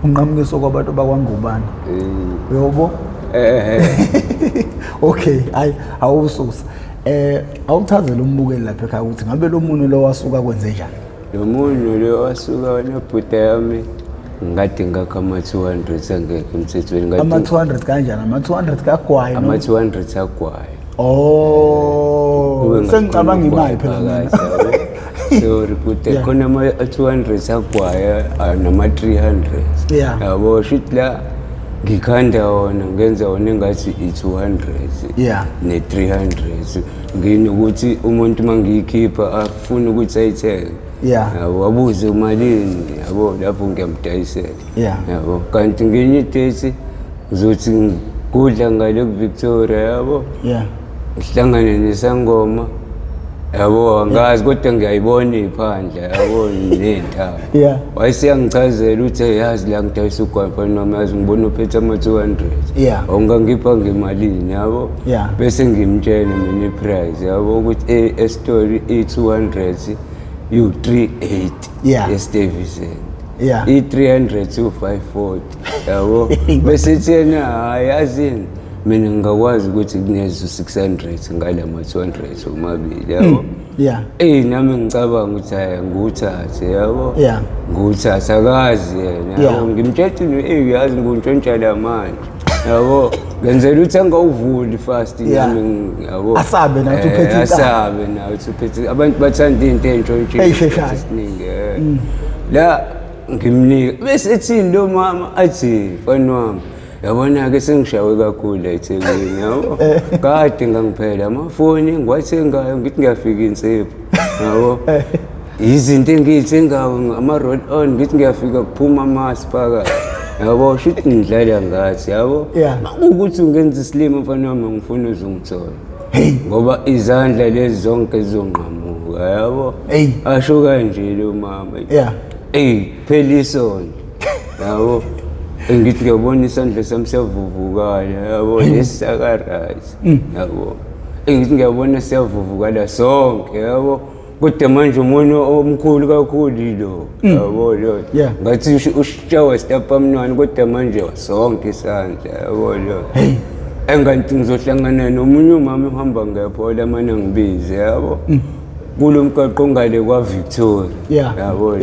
unqamukiso kwabantu bakwaNgubane uyobo okay hayi awususa awuchazela umbukeli lapha ekhaya ukuthi ngabe lo muntu lo wasuka kwenze njani lo muntu lo wasuka nobhuda yami ngade ngakho ama-200 angekho emthethweni ama-200 kanjani ama-200 kagwayi ama-200 agwayi sengicabanga imali phela mina sorry bhuda khona ama-200 agwayi nama-300 yabo shuthi la ngikhanda wona ngenza wona engathi i-200 ne-300 nginokuthi umuntu uma ngiyikhipha afune ukuthi ayithenge yabo wabuze umalini yabo lapho ngiyamdayisela yabo kanti ngenye idethi ngizothi ngikudla ngale ku-Victoria yabo ngihlangane nesangoma yabo angazi kodwa ngiyayibona iphandla yabo nendaba wayeseyangichazela ukuthi yazi la ngidayisa ugwamfana noma yazi ngibona uphethe ama-200 awungangipha ngemalini yabo bese ngimtshela mina iprice yabo ukuthi esitory i-200 u-380 eStuyvesant i-300 u-540 yabo bese thena hayi yazini mina ngingakwazi ukuthi kunezo 600 ngala ma-200 omabili yabo nami ngicabanga ukuthi hhayi ngiwuthathe yabo ngiwuthathe akazi yena yabo ngimtshela yazi ngiwuntshontshela manje yabo ngenzela ukuthi angawuvuli fast nami yabo asabe nathi uphethe asabe nathi uphethe abantu bathanda into entshontshile esiningi la ngimnika bese ethini lo mama athi mfana wami yabona-ke sengishawe kakhulu la eThekwini yabo kade ngangiphela amafoni ngiwathengayo ngithi ngiyafika insepho yabo izinto engiyithengayo ama-roll on ngithi ngiyafika kuphuma amasi phakathi yabo shuthi ngidlala ngathi yabo ukuthi ungenza isilimo mfana wami ngifuna uzungithola ngoba izandla lezi zonke zizonqamuka yabo asho kanje lo mama phela isonto yabo ngithi ngiyabona isandla sami siyavuvukala yabo nesisaka-right yabo ngithi ngiyabona siyavuvukala sonke yabo kodwa manje umuntu omkhulu kakhulu lo yabo lo ngathi usitshawa sitapamnwani kodwa manje sonke isandla yabo lo enganti ngizohlangana nomunye umama uhamba ngephola manje ngibize yabo kulo mgaqo ngale kwa-Victoria yabo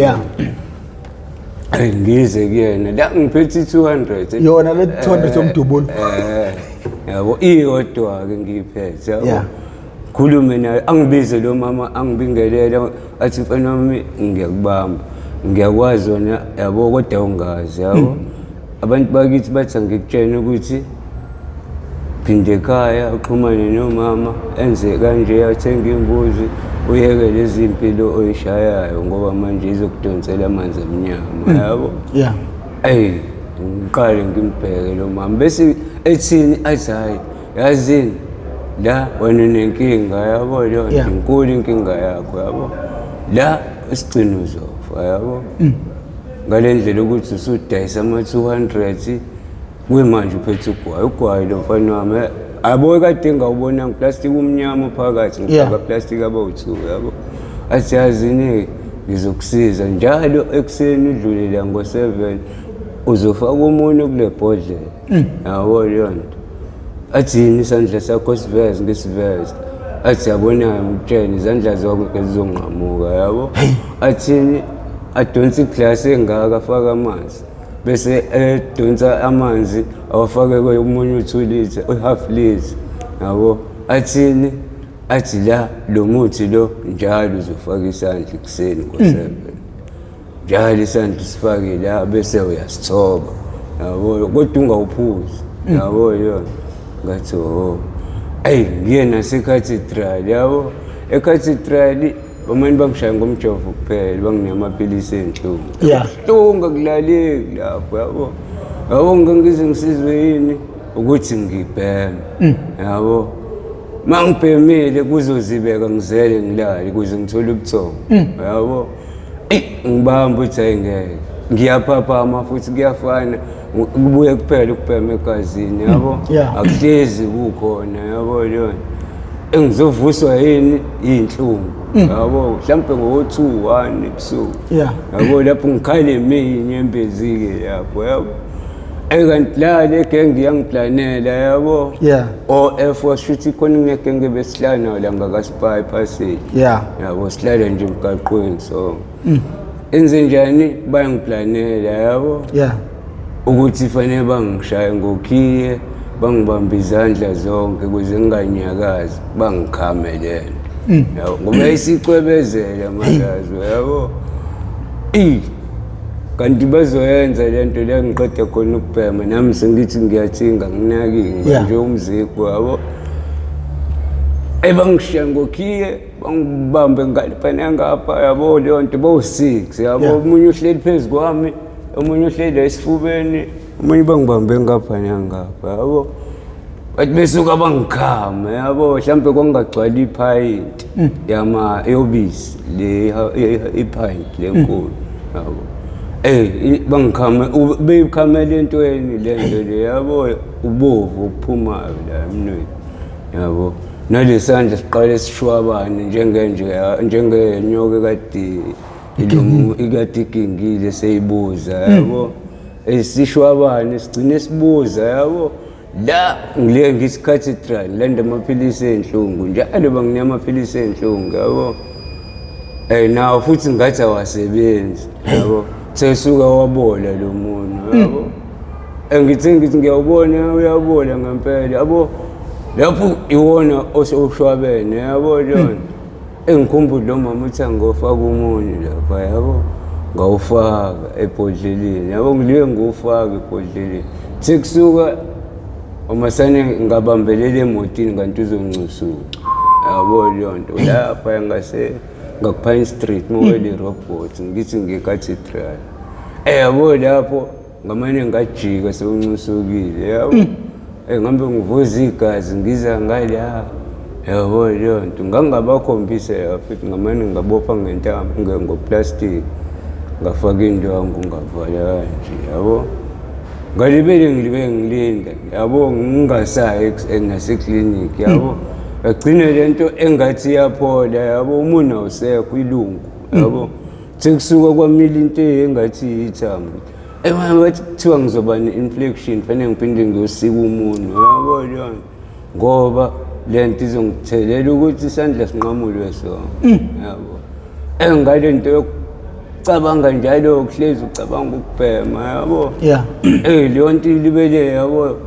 ngize kuyena la ngiphethe i-200 yona le 200 yomdubulo yabo iyodwa-ke ngiyiphethe yabo khulume naye angibize lo mama angibingelela athi mfana wami ngiyakubamba ngiyakwazi wona yabo kodwa ungazi yabo abantu bakithi bathi angikutshene ukuthi phinde ekhaya uxhumane nomama enze kanje athenge imbuzi uyeke lezi impilo oyishayayo ngoba manje izokudonsela amanzi amnyama yabo ngiqale ngimbheke lo mama bese ethini athi hhayi yazini la wena nenkinga yabo leyo inkulu inkinga yakho yabo la isigcino uzofa yabo ngale ndlela ukuthi usudayisa ama-200 kuyimanje uphethe ugwayi lo mfana wami yabo kade ngawubona ngiplastic umnyama phakathi ngifaka plastic abawu-2 yabo athi yazini ngizokusiza njalo ekuseni udlulela ngo-7 uzofaka umunwe kule bhodlela yabo leyo nto athi yini isandla sakho siveze ngesiveze athi yabonayo ngikutshela izandla zonke zizonqamuka yabo athini adonsa iglasi engaka afaka amanzi bese edonsa amanzi awafake komunye u2 litre u-half litre yabo athini athi la lo muthi lo njalo uzofaka isandla ekuseni ngo-7 njalo isandla sifake la bese uyasithoba yabo kodwa ungawuphuzi yabo yona ngathi ngiye nasecathedral yabo ecathedral bamanye bangishaya ngomjovo kuphela banginamapilisi enhlungu buhlungu akulaleki lapho yabo ngangize ngisizwe yini ukuthi ngibheme yabo uma ngibhemile kuzozibeka ngizele ngilale ukuze ngithole ubuthongo yabo ngibamba ukuthi hayi ngeke ngiyaphaphama futhi kuyafana kubuye kuphela ukubhema egazini yabo akuhlezi kukhona yabo leyo engizovuswa yini inhlungu yabo mhlambe ngo-2-1 ebusuku yabo lapho ngikhale inyembezi-ke lapho yabo kanti la le genge yangiplanela yabo o-Air Force shuthi khona kunegenge besihlala la ngakaSpy Passage yabo sihlala nje emgaqweni so enze njani bayangiplanela yabo ukuthi fanele bangishaye ngokhiye bangibambe izandla zonke ukuze nginganyakazi bangikhamelele yabo ngoba isicwebezela malazo yabo kanti bazoyenza lento le ngiqeda khona ukubhema nami sengithi ngiyathinga nginakile nje umziko yabo bangishiya ngokhiye bangibambe ngaliphana ngapha yabo leyo nto bo-6 yabo omunye uhleli phezu kwami omunye uhleli esifubeni omunye bangibambe ngapha nangapha yabo bathi besuka bangikhama yabo mhlawumbe kwangagcwala iphayinti yobisi le iphayinti lenkulu yabo bangikhama beyikhamela entweni lento le yabo ubovu okuphumayo la emnweni yabo nalesandla siqale sishwabane njengenyoka ikade igingile seyibuza yabo sishwabane sigcine sibuza yabo la ngile ngisikhathidral landa amaphilisi enhlungu njalo banginika amaphilisi enhlungu yabo nawo futhi ngathi awasebenzi yabo sesuka wabola lo muntu yabo ngithi ngiyawubona uyabola ngempela yabo lapho iwona oshwabene yabo John engikhumbula lo mama uthi angofaka umunyu lapha yabo ngawufaka ebhodleleni yabo ngiliwe ngufaka ebhodleleni sekusuka umasane ngabambelela emotini kanti uzoncusuka yabo lonto lapha ngakupine street mowele robot ngithi ngecathedral yabo lapho ngamane ngajika sewuncusukile yabo ngambe ngivuza igazi ngiza ngala yabo lonto ngangabakhombisa futhi ngamane ngabopha ngentambo ngoplastic ngafaka indwangu ngavala kanje yabo ngalibele ngilinda yabo ngingasayi naseklinikhi yabo agcine lento engathi yaphola yabo umuntu awusekho ilungu yabo sekusuka kwamile into engathi ithambo bathi kuthiwa ngizoba ne-inflection fanele ngiphinde ngiyosika umuntu yabo yona ngoba lento izongithelela ukuthi isandla sinqamulwe sona yabo ngale nto yokucabanga njalo kuhlezi ucabanga ukubhema yabo leyo nto ilibele yabo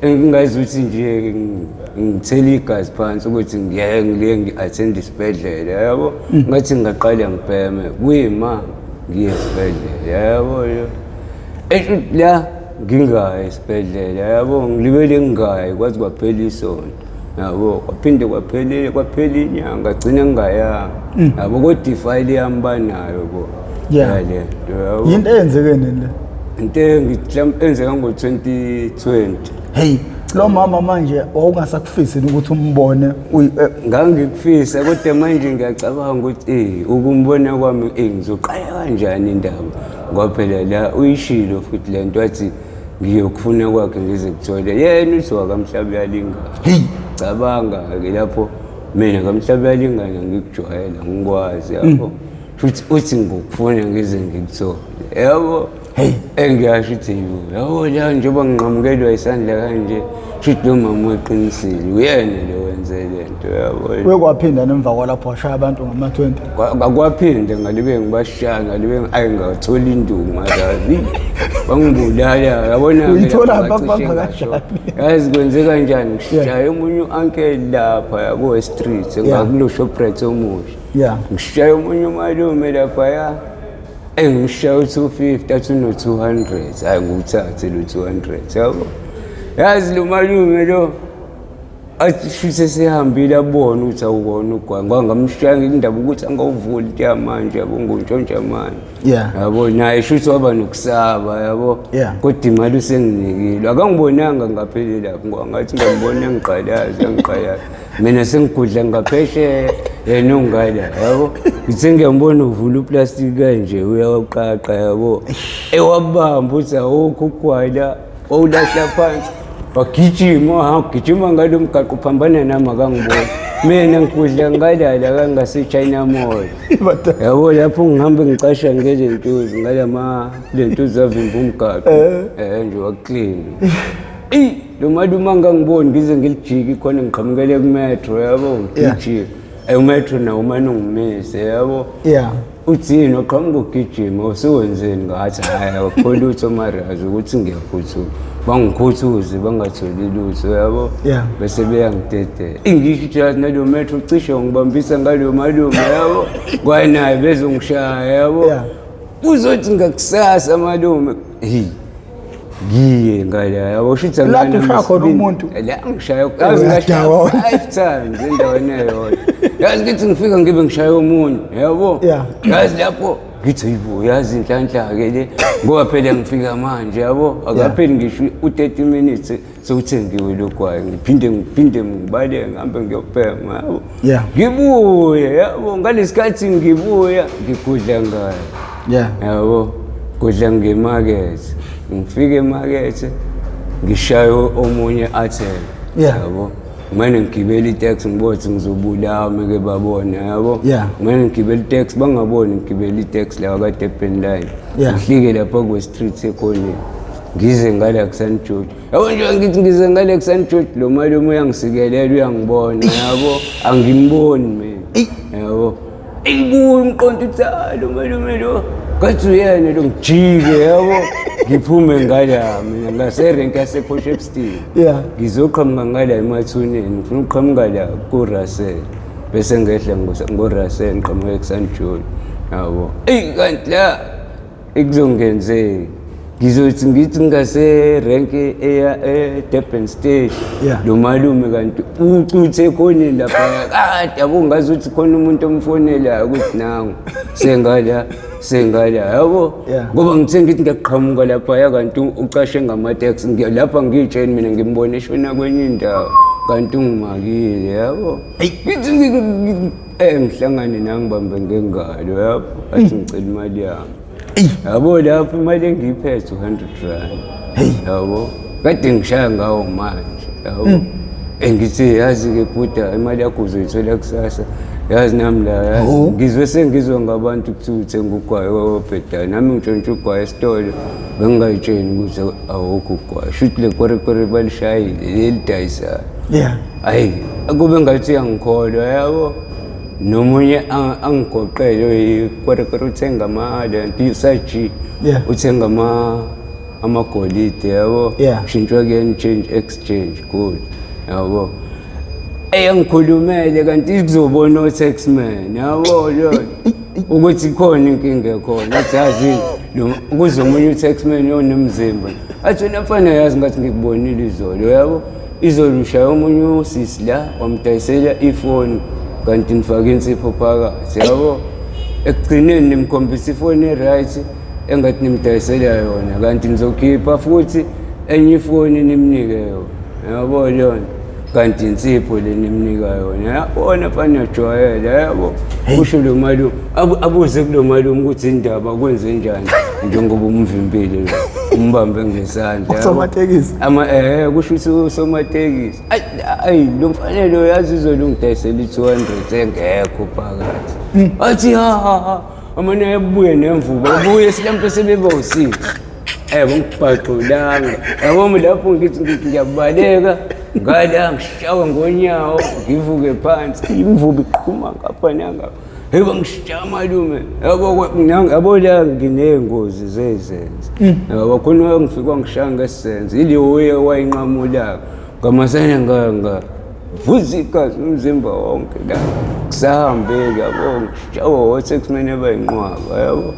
engingazi ukuthi nje ngithela igazi phansi ukuthi ngiliye ngi-attend isibhedlela yabo ngathi ngingaqala ngibheme kuyima ngiye esibhedlela yabo la ngingayi esibhedlela yabo ngilibele ngingayi kwazi kwaphela isonto yabo kwaphinde kwaphela inyanga gcine ngingayanga yabo kodwa ifayili yami banayo bo yinto eyenzeke nini le into enzeka ngo-2020 lo mama manje wawungasakufisi ukuthi umbone ngangikufisa kodwa manje ngiyacabanga ukuthi ukumbona kwami ngizoqala kanjani indaba ngoba phela la uyishilo futhi lento athi ngiyokufuna kwakhe ngize kuthole yena uthi wakamhlaba uyalingana cabanga-ke lapho mina kamhlaba uyalingana ngikujwayela ngikwazi yabo futhi uthi ngokufuna ngize ngikuthole yabo engiyasho ukuthi yabo la njengoba nginqamukelwa isandla kanje futhi lo mama weqinisile uyena lo wenze lento yabo wekwaphinda nemva kwalapho washaya abantu ngama-20 akwaphinde ngalibe ngibashaya ngalibe ngatholi induku ngazazi bangibulala yabona yazi kwenze kanjani ngishaye omunye u-uncle lapha yakuwe-street ngakulo shoprite omusha ngishaye omunye umalume lapha ngishaya u-250 athi uno-200 hayi nguthathe lo 200 yabo yazi lo malume lo athi futhi sesihambile abona ukuthi awukona ugwanga ngamshaya indaba ukuthi angawuvuli into yamanje yabo ngontshontsha manje yabo naye shuthi waba nokusaba yabo kodwa imali usenginikile akangibonanga ngapheli lapho ngathi ngambona ngiqalazi mina sengigudla ngaphesheya yena ungala yabo ngithe ngiyambona uvula uplastic kanje uyawuqaqa yabo ewabamba uthi awukho ugwala wawulahla phansi wagijima ngalo mgaqo uphambana nami akangibona mina ngikudla ngalala kangase-China Mall yabo lapho ngihambe ngicasha ngelentuzi lentuzi zavimba umgaqo nje waklini lo maduma ngangiboni ngize ngilijiki khona ngiqhamukele kumetro yabo ngigijima umetro nawo umane ungimise yabo uthini waqhamuka ukugijima usewenzeni ngathi hhayi akukho lutho marazi ukuthi ngiyaphuthuma bangikhuthuze bangatholi lutho yabo bese beyangidedela ngisho ijazi nalo metro ucishe ngibambisa ngalo malume yabo kwanaye bezongishaya yabo uzothi ngakusasa malume ngiye ngala yabo shitha ngana umuntu la ngishaya ngashaya 5 times endaweni eyodwa yazi ngithi ngifika ngibe ngishaya umuntu yabo yazi lapho ngithi yibo yazi inhlanhla-ke le ngoba phela ngifika manje yabo akapheli ngisho u-30 minutes sewuthengiwe lokwayo ngiphinde ngibaleke ngihambe ngiyobhema yabo ngibuye yabo ngalesikhathi ngibuya ngigudla ngayo yabo gudla ngemakethe ngifike emakethe ngishaye omunye athele yabo kumele ngigibele itaxi ngibothi ngizobulawa meke babona yabo kumele ngigibele itaxi bangaboni ngigibele itaxi la ka-Durban line ngihlike lapha kwe-street sekhoneni ngize ngala ku-St. George yabo nje ngithi ngize ngala ku-St. George lo malume uyangisikelela uyangibona yabo angimboni mina yabo ibuye umqondo uthi lo malume lo kathi uyena lo ngijike yabo ngiphume ngala mina ngaserenki yase-Potchefstroom ngizoqhamuka ngala emathuneni ngifuna ukuqhamuka la ku-Russell bese ngehla ngo-Russell ngiqhamuke ku-St. George yabo kanti la ekuzongenzeki ngizothi ngithi ngaserenki eya e-Durban stage lo malume kanti ucuthe ekhoneni laphaya kade yabo ngazuthi khona umuntu omfonelayo ukuthi nangu sengala yabo ngoba ngithe ngithi ngiyaqhamuka laphaya kanti ucashe ngamateksi lapha ngiyitsheni mina ngimbone eshona kwenye indawo kanti ungimakile yabo ngithi ngihlangane nangibambe ngengalo yabo athi ngicela imali yami yabo lapho imali engiyiphethe 100 rand yabo kade ngishaya ngawo manje yabo ngithi yazi-ke bhuda imali yakho uzoyithola kusasa yazi nami la yazi ngizwe sengizwa ngabantu kuthiwa uthenga ugwayi kwababhedane nami ngitshontshe ugwayi esitolo bengingayitsheni ukuthi awukho ugwayi shuthi le kwerekwere balishayile lelidayisayo hhayi kube ngathi uyangikholwa yabo nomunye angigoqele ikwerekwere uthenga ama-saji uthenga amagolide yabo shintshwa kuyena change exchange gold yabo eyangikhulumele kanti kuzobona o-taxman yabo yona ukuthi khona inkinga ekhona athi yazi kuze omunye u-taxman yonemzimba athi wena mfana yazi ngathi ngikubonile izolo yabo izolo ushaya omunye usisi la wamdayisela ifoni kanti nifake insipho phakathi yabo ekugcineni nimkhombisa ifoni e-right engathi nimdayisela yona kanti nizokhipha futhi enye ifoni nimnike yona yabo yona kanti insipho le nimnika yona yabona fana jwayela yabo kusho lo malume abuze kulo malume ukuthi indaba kwenze njani njengoba umvimbile umbambe ngesandla usomatekisi kusho ukuthi usomatekisi ayi lo mfanelo yazi izolungidayisela i-200 engekho phakathi athi amane yabuye nemvubo ubuye silampe sebeba u6 ngibhaqulanga yabo lapho ngithi ngiyabaleka ngala ngishawa ngonyawo ngivuke phansi imvubu iqhuma ngapha nangapha yebo ngishaya malume yabo la nginey'ngozi zezenze yabo khona ngifika ngishaya ngesisenze iliwe wayinqamulaka ngamasana vuza igazi umzimba wonke la kusahambeki yabo ngishawa o-taxman abayinqwaba yabo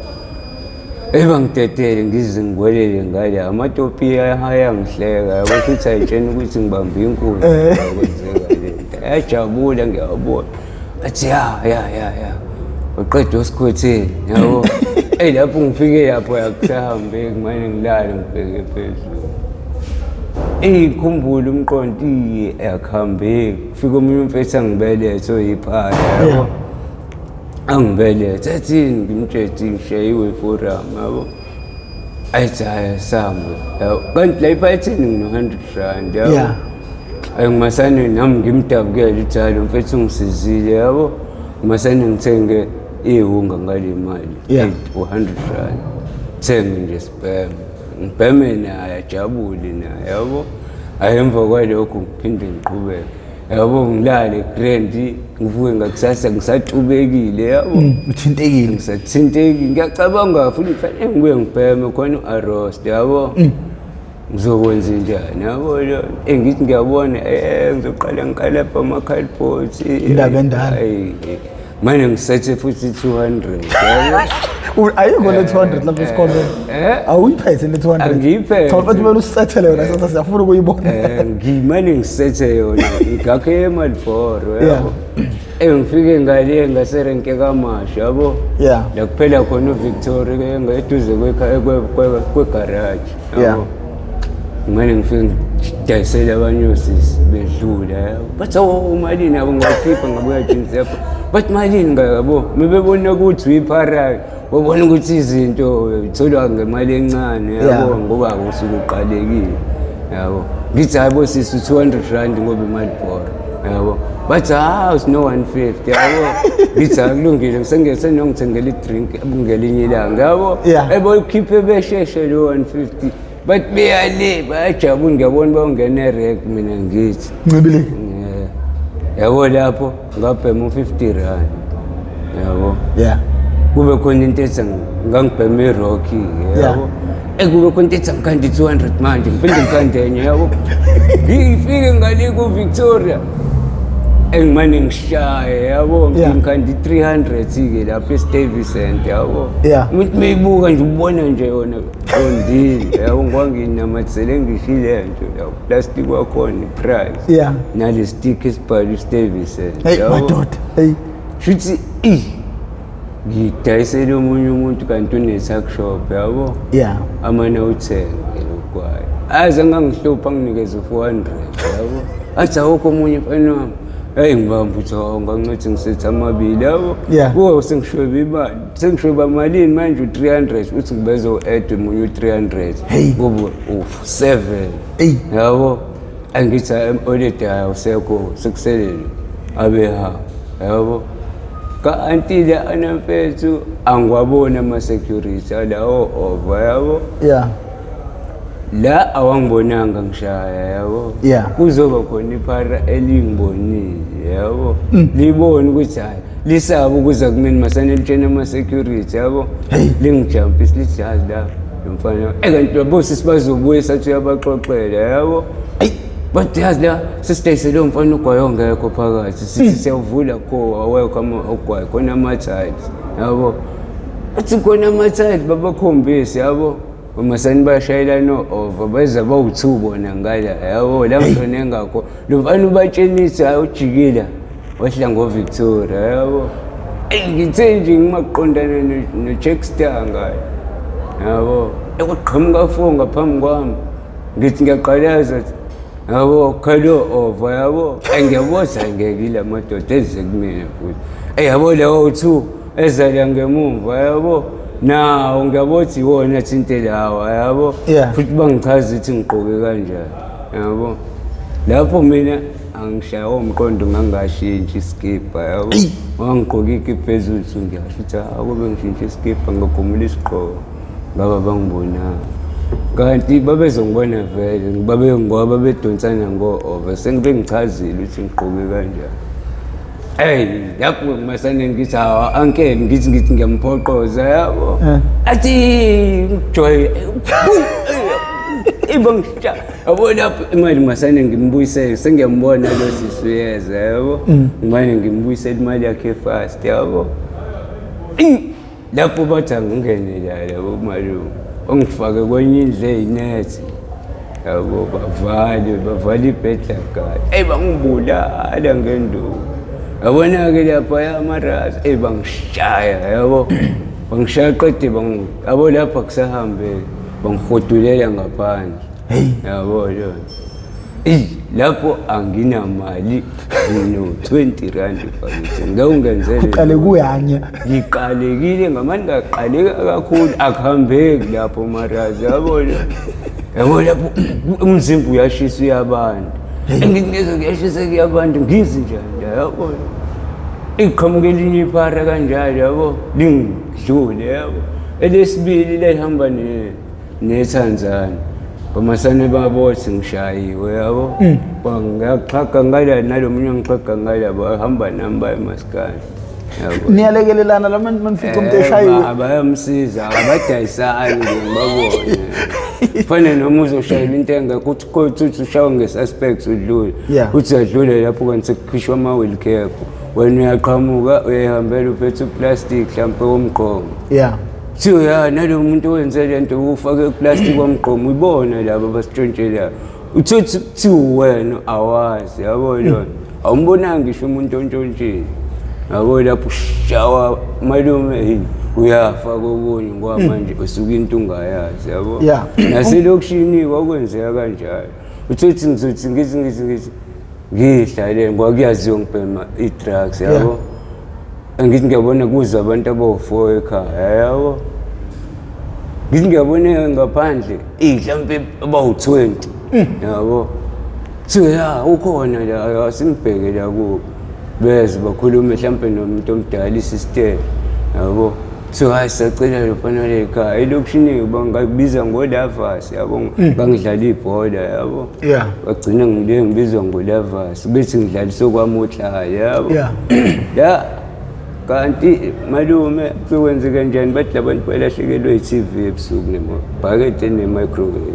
bangidedele ngize ngigwelele ngala amatopi ayangihleka yabo futhi ayitshena ukuthi ngibambe inkuni kwenzeka lento ayajabula ngiyabona athi ya uqeda usikhotheni yabo lapho ngifike lapho yakusahambeki kumane ngilale ngibheke phezulu khumbula umqondo ayakuhambeki kufika omunye umfethu angibelethe oyiphaya yabo angibelethe athini ngimtshethi ngishayiwe forum yabo ayithi hhayi sambe yabo kanti la iphayethini ngino-100 rand yabo Ngimasane nami ngimdabukele uJalo mfethu ungisizile yabo. Ngimasane ngithenge ihunga ngale mali 100 rand. Thenge nje spam. Ngibheme naye ajabule naye yabo. Ayemva kwalokho ngiphinde ngiqhubeke. Yabo ngilale grand ngivuke ngakusasa ngisatubekile yabo. Uthintekile. Ngisathintekile ngiyacabanga futhi fanele ngibuye ngibheme khona uArost yabo. Ngizokwenza njani yabo lo engithi ngiyabona ngizoqala ngikalapha ama-cardboards indaba endala manje ngisethe futhi 200 yabo ayikho le 200 lapho esikoleni awuyiphethe le 200 angiyiphethe thola kumele usethele yona sasa siyafuna ukuyibona ngimane ngisethe yona ngakhe eMaliboro yabo ngifike ngale ngaserenke kaMasha yabo la kuphela khona uVictoria ngeduze kwegarage yabo manje ngifike ngidayisela abanye osisi bedlula yabo bathi umalini yabo ngiyakhipha ngabuya jeans yakho bathi malini ngabo mebebona ukuthi uyiphara wabona ukuthi izinto itholwa ngemali encane yabo ngoba usuke uqalekile yabo ngithi hayibo sisi 200 rand ngoba iMaliboro yabo bathi sino 150 yabo ngithi akulungile ngisengese nongithengela idrink abungelinye ilanga yabo eboyikhiphe besheshe lo 150 but beyale bayajabula ngiyabona bawungena erek mina ngithi ncibileke yabo lapho ngabhema 50 rand yabo kube khona into ethi ngangibhema iRocky yabo kube khona into ethi ngikhanda 200 manje ngiphinde ngikhandenye yabo ngifike ngale kuVictoria engimane ngishaya yabo ngikhanda 300 ke lapha eStuyvesant yabo umuntu meyibuka nje ubona nje yona ondile yabo ngwanginamathele ngishile nje yabo plastic wakhona iprice nale stick esibhalwe eStuyvesant yabo madoda shuthi ngidayisele omunye umuntu kanti une-tuck shop yabo amane uthenge lokwayo aze ngangihlupha nginikeze 400 yabo athi awukho omunye mfana wami ngibamba uthonga ngithi ngisethe amabili yabo kuwo sengishweba imali sengishweba malini manje u300 uthi ngibeze u-add omunye u300 kube u7 yabo angithi holiday awusekho sekuselele abeha yabo kanti la anamfethu angiwabona ama-security alawo over yabo la awangibonanga ngishaya yabo kuzoba khona iphara elingibonile yabo libone ukuthi hayi lisaba ukuza kumina masane litshena ama-security yabo lingijampise lithi yazi la lomfana kanti abosisi bazobuye sathi uyabaxoxela yabo but yazi la sisidayisele umfana ugwayi ongekho phakathi sithi siyawuvula awekho ugwayi khona ama-tiles yabo athi khona ama-tiles babakhombise yabo umasani bashayelana over beza bawu2 bona ngala yabo la mntwana engakho lo mfana ubatshenisa ujikila wahla ngoVictoria yabo ngithe nje ngimaqondana noJackstar ngayo yabo ekuqhamuka phone ngaphambi kwami ngithi ngiyaqalaza yabo khalo over yabo ngiyabona ngekile amadoda eze kumina futhi yabo lawo 2 ezala ngemumva yabo nawo ngiyabothi iwona thintelawa yabo futhi bangichaza ukuthi ngiqoke kanjani yabo lapho mina angishaya umqondo ngangashintshi iskipa yabo wangiqoka ikipa phezulu ngiyasho ukuthi akube ngishintshe iskipa ngagomula isiqoko ngaba bangibonanga kanti babezongibona vele ngoba bedonsana ngo-over sengibe ngichazile ukuthi ngiqoke kanjani lapho masane ngithi uncle ngithi ngiyamphoqoza yabo athi ngijoy ibongisha yabo lapho imali masane ngimbuyisele sengiyambona lo sisi uyeza yabo ngimane ngimbuyisele imali yakhe fast yabo lapho bathi angingene yabo malume ongifake kwenye indlu eyinethi yabo bavala ibhedla kade bangibulala ngenduku yabona-ke lapha amarazi bangishaya yabo bangishaya qede yabo lapha kusahambeke bangihodulela ngaphandle yabo lapho anginamali no-20 rand fakithi ngawungenzele uqale kuyanya ngiqalekile ngamani ngaqaleka kakhulu akuhambeki lapho marazi yabo lapho umzimba uyashisa uyabanda engingeza kuyashisa kuyabantu ngizi njani yabo iqhamuke elinye iphara kanjalo yabo lingidlule yabo elesibili lehamba neTanzania bamasane babothi ngishayiwe yabo bangaxhaga ngala nalomunye ngixhaga ngala bahamba nami baye emaskani yabo niyalekelelana la manifika umuntu eshayiwe abayamsiza abadayisani ngibabone fanele noma uzoshayela intenga kuthi kothi ushawa ngesuspect udlule uthi adlule lapho kanti sekukhishwa ama-wheel cap wena uyaqhamuka uyahambela uphethe uplastic mhlawumpe womgqomo kuthiwa ya nalo muntu owenze lento ufake uplastic womgqomo uyibona laba basitshontshelayo uthothi kuthiwa wena awazi yabo lona awumbonanga ngisho umuntu ontshontshile yabo lapho ushawa malume uyafa kokunye ngoba manje usuke into ungayazi yabo naselokishini kwakwenzeka kanjalo uthothi ngizothi ngithi ngihlalele ngoba kuyaziwa ngibhema i-drugs yabo ngithi ngiyabona kuza abantu abawu-4 ekhaya yabo ngithi ngiyabona ngaphandle mhlawumpe abawu-20 yabo kuthiwa ya ukhona la asimbheke la kubo beze bakhulume mhlawumpe nomuntu omdala isistem yabo kuthiwa hayi sisacela lofana lekhaya elokishini bangabiza ngoLavas yabo bangidlala ibhola yabo bagcina ngibizwa ngoLavas bethi ngidlalisa okwamuhlala yabo ya kanti malume kuwenzeka njani bathi labantu balahlekelwe i-TV ebusuku nebhakede ne-microwave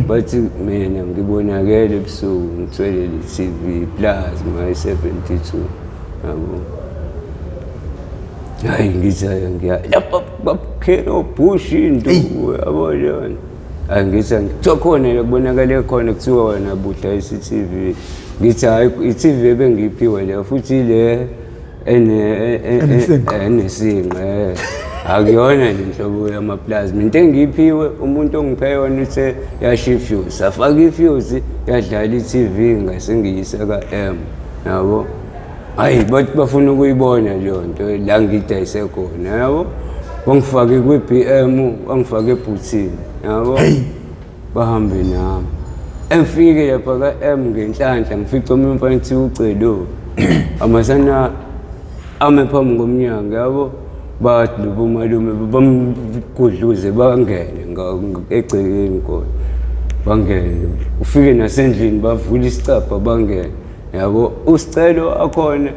bathi mina ngibonakele ebusuku ngithwele i-TV plasma i-72 yabo hayi ngithi lapha bakhela obhushi into yabo yona angithi kuthiwa khona la kubonakale khona kuthiwa wena budayisa i-TV ngithi hayi i-TV ebengiyiphiwe le futhi le enesinqe akuyona le nhlobo yamaplasma into engiyiphiwe umuntu ongiphe yona uthe yashiya ifuse afaka ifuse yadlala i-TV ngasengiyisa ka-M yabo hayi bathi bafuna ukuyibona leyo nto la ngidayise khona yabo bangifake kwi-BM bangifake ebhuthini yabo bahambe nami engifike lapha ka-M ngenhlanhla ngifica omunye umfana kuthiwa uCelo amasana ame phambi komnyango yabo bathi lobo malume bamgudluze bangene egcekeni khona bangene ufike nasendlini bavula isicabha bangene yabo uSicelo akhona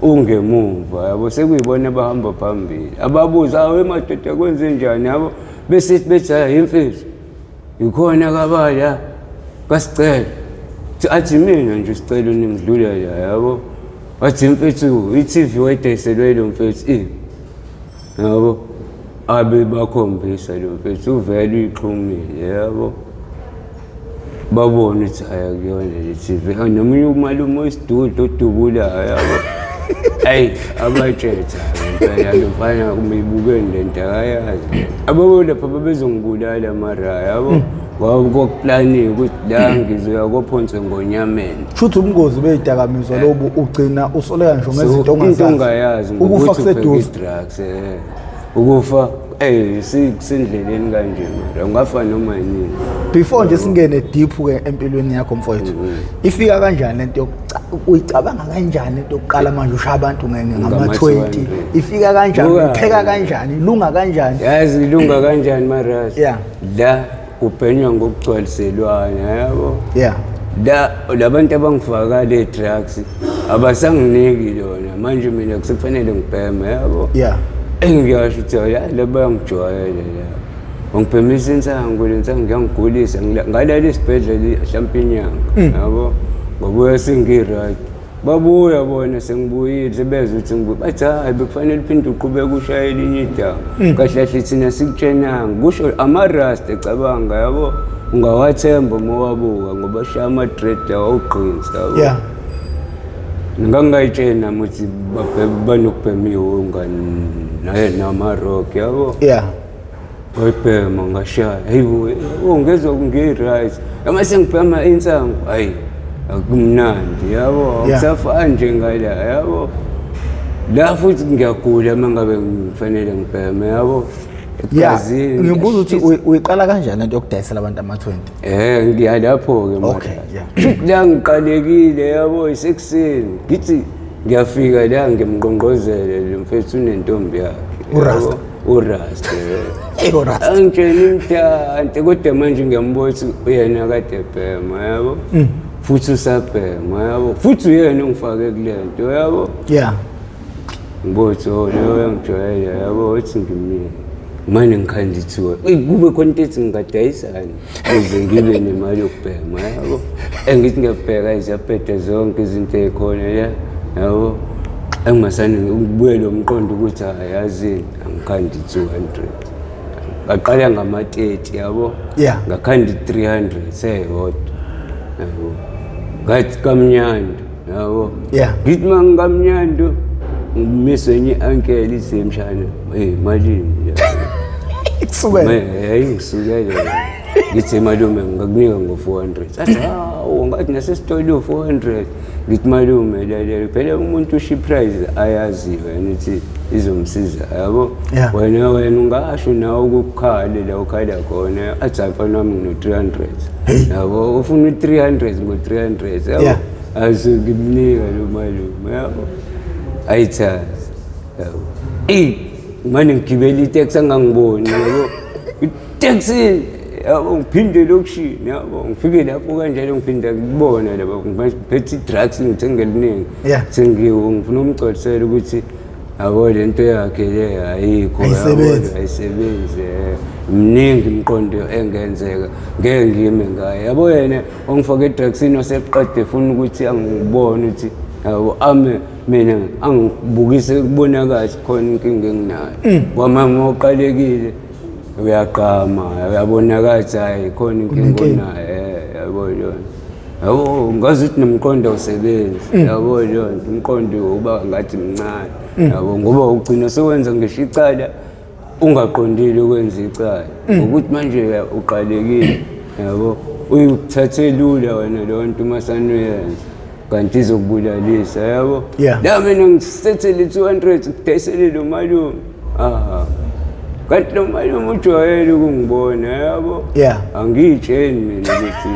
ungemuva yabo sekuyibona bahamba phambili ababuza awe madoda kwenze njani yabo besithi bethi imfihlo ikhona kabala kaSicelo athi mina nje uSicelo ningidlula la yabo wathi imfethu i-TV wayidayiselwe lo mfethu yabo abe bakhombisa lo mfethu uvele uyixhumile yabo babona ukuthi ayakuyona le-TV nomunye umalume wesidudu odubulayo yabo hayi abatshetha impela lo mfana umeyibukeni le nto akayazi ababo lapha babezongibulala mara yabo kwakuplaniwe ukuthi la ngizoya kophonse ngonyameni shuthi ubungozi beyidakamizwa lobu ugcina usoleka ngisho ngezinto ongazazi ukufa kuseduze drugs ukufa sendleleni kanje mara ungafa noma yini before nje singene deep ke empilweni yakho mfowethu ifika kanjani lento uyicabanga kanjani into yokuqala manje ushaya abantu ngama-20 ifika kanjani ipheka kanjani ilunga kanjani yazi ilunga kanjani maras la kubhenywa ngokugcwaliselwana yabo la labantu abangifaka le drugs abasanginiki lona manje mina kusefanele ngibheme yabo engiyasho ukuthi la bayangijwayele la ngibhemisa insangu le nsangu ngiyangigulisa ngalala esibhedlela mhlawumpe inyanga yabo ngobuya sengi-right babuya bona sengibuyile sebeza ukuthi bathi hayi bekufanele uphinde uqhubeke ushaye elinye idanga kahle kahle thina sikutshenanga kusho amarasta ecabanga yabo ungawathemba uma wabuka ngoba shaya ama-dread awuqinisa yabo ngangayitsheni nami ukuthi banokubhemiwe namarok yabo ngayibhema ngashaya hayibo ngezwa ngi-right ama sengibhema insangu hayi akumnandi yabo akusafani nje ngala yabo la futhi ngiyagula uma ngabe ngifanele ngibheme yabo egazini. Ngibuza ukuthi uyiqala kanjani lento yokudayisela abantu ama-20? Ngiyalapho-ke manje. Okay, yeah. La ngiqalekile yabo isekuseni ngithi ngiyafika la ngimqongqozele lo mfethu unentombi yakhe. uRasta. uRasta. uRasta. Angitshela imthante kodwa manje ngiyambuza ukuthi uyena kade ebhema yabo. Futhi usabhema yabo. Futhi uyena ongifake kulento yabo. Yeah. Ngibuthi leyo yangijwayela yabo uthi ngimnike. Manje ngikhandithiwe. Kube khona into ngingadayisani ukuze ngibe nemali yokubhema yabo. Engithi ngiyabheka izaphethe zonke izinto ezikhona la yabo. Engimasani ukubuye lo mqondo ukuthi ayazi angikhandi 200. Ngaqala ngama-30 yabo. Yeah. Ngakhandi 300 seyodwa. Yabo. Ngathi kamnyando yabo. Yeah. Ngithi mangamnyando ngimise enye uncle isemshana. Malini yabo. Kusukela. Ngisukele. Ngithi malume ngakunika ngo-400. Athi hawu ngathi nasesitolo 400. Ngithi malume lalela phela umuntu ushi price ayaziwe ukuthi izomsiza yabo. Wena ungasho nawe ukukhale la ukhala khona athi afana nami ngino-300 yabo ufuna u-300 ngo-300 yabo azongimnika lo malume yabo ayithazi yabo. Manje ngigibela iteksi angangiboni yabo iteksi yabo ngiphinde lokushini yabo ngifike lapho kanjalo ngiphinda ngibona labo ngiphethe i-drugs ngithenge liningi ngifuna umgcolisela ukuthi yabo lento yakhe le ayikho ayisebenzi mningi imqondo engenzeka ngeke ngime ngayo yabo yena ongifake i-drugsini waseqede efuna ukuthi angibone ukuthi yabo mina angibukise kubonakala khona inkinga enginayo kwamama oqalekile uyaqama uyabonakala hayi khona inkinga onayo yabo yona yabo ngazi ukuthi nomqondo awusebenzi yabo yona umqondo uba ngathi mncane yabo ngoba ugcina sewenza ngisho icala ungaqondile ukwenza icala ukuthi manje uqalekile yabo uyuthathe lula wena lo nto masanoyenza kanti izokubulalisa yabo la mina ngisethele 200 ngidayisele lo malume kanti lo malume ujwayele ukungibona yabo angiyitsheni mina ukuthi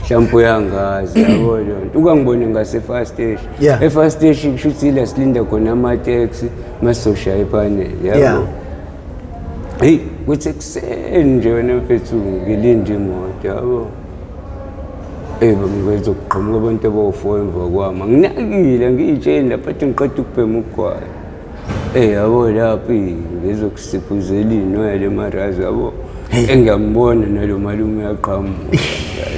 mhlawumbe uyangazi yabo lonto ukangibone ngase-fast station e-fast station kusho ukuthi ila silinda khona amateksi masoshaya ephaneli yabo kuthi ekuseni nje wena mfethu ngilinde imoto yabo ngikwenza ukuqhamuka abantu abawu-4 emva kwami anginakile ngiyitsheni lapho athi ngiqeda ukubhema ugwayi yabo lapho ngizokusiphuzela iy'nwele emarazi yabo engiyambona nalo malume uyaqhamuka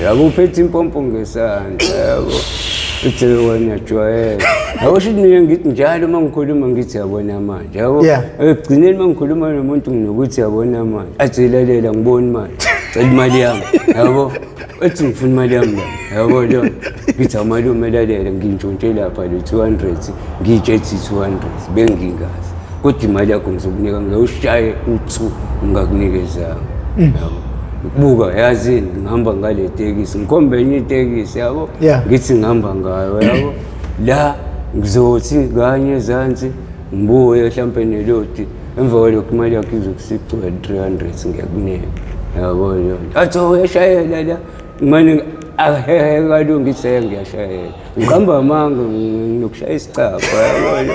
yabo uphethe impompo ngesandla yabo uthi wena jwayele yabo shuthi mina ngithi njalo uma ngikhuluma ngithi yabona manje yabo ekugcineni uma ngikhuluma nomuntu nginokuthi yabona manje athi lalela ngiboni manje cela imali yami yabo ethi ngifuna imali yami la yabo lo ngithi amalume lalela ngintshontshe lapha lo 200 ngiyitshethi 200 bengingazi kodwa imali yakho ngizokunika ngiyawushaye u2 ngingakunikezanga yabo buka yazini ngihamba ngale tekisi ngikhombe enye itekisi yabo ngithi ngihamba ngayo yabo la ngizothi kanye ezansi ngibuye mhlawumbe nelodi emva kwalokho imali yakho izokusica 300 ngiyakunika yabo lo athi uyashayela la manje ahehe kalo ngithi ngiyashayela ngihamba amanga nginokushaya isicapha yabo lo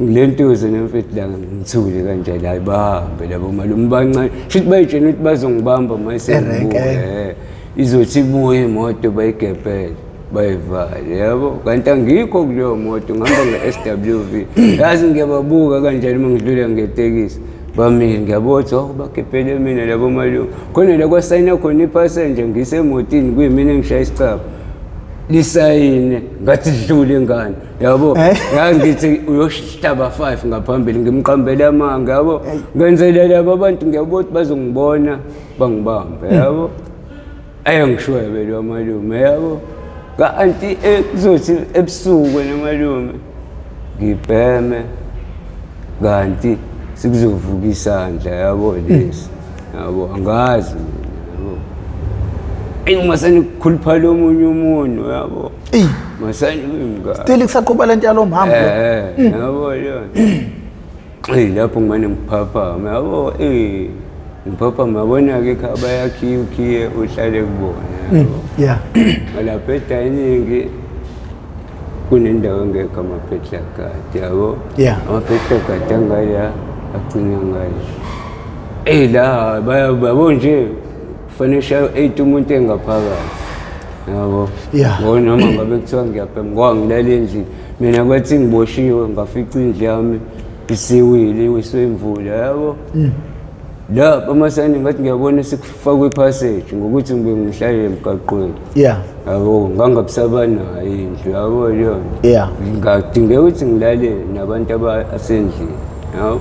ngilentuze nemfethu la ngithule kanjalo hayi bahambe labo malume bancane shuthi bayitshena ukuthi bazongibamba mayisengibuye izothi ibuye imoto bayigebhele bayivale yabo kanti angikho kuleyo moto ngihamba nge-SWV yazi ngiyababuka kanjalo uma ngidlula ngetekisi bamile ngiyabothi bagebhele mina labo malume khona la kwasayina khona ipassenger ngisemotini kuyimina engishaya isicapha lisayine ngathi dlule ngane yabo ngithi uyohlaba 5 ngaphambili ngimqambela amanga yabo ngenzela labo abantu ngiyabothi bazongibona bangibambe yabo ayangishoyebe lo malume yabo kanti kuzothi ebusuku nemalume ngibheme kanti sikuzovuka isandla yabo lesi yabo angazi masani kukhulupha lo munye umuntu yabo masani uyimngane still kusaqhuba lento yalo mhambo yabo yona lapho ngimane ngiphaphama yabo ngiphaphama yabona-ke ekhaya bayakhiye ukhiye uhlale kubona Yeah. lapha edayiningi kunendawo engekho amaphedlagadi yabo Yeah. amaphedlagadi angaya agcina ngale la bayabo nje kufanele shayo 8 umuntu engaphakathi yabo Yeah. noma ngabe kuthiwa ngiyabhema ngoba ngilala endlini mina kwathi ngiboshiwe ngafica indlu yami isiwile iwiswe imvula yabo la amasani ngathi ngiyabona sikufakwe ipassage ngokuthi ngibe ngihlale emgaqweni Yeah. yabo ngangabusabanayo indlu yabo yona Yeah. ngadingeka ukuthi ngilale nabantu abasendlini yabo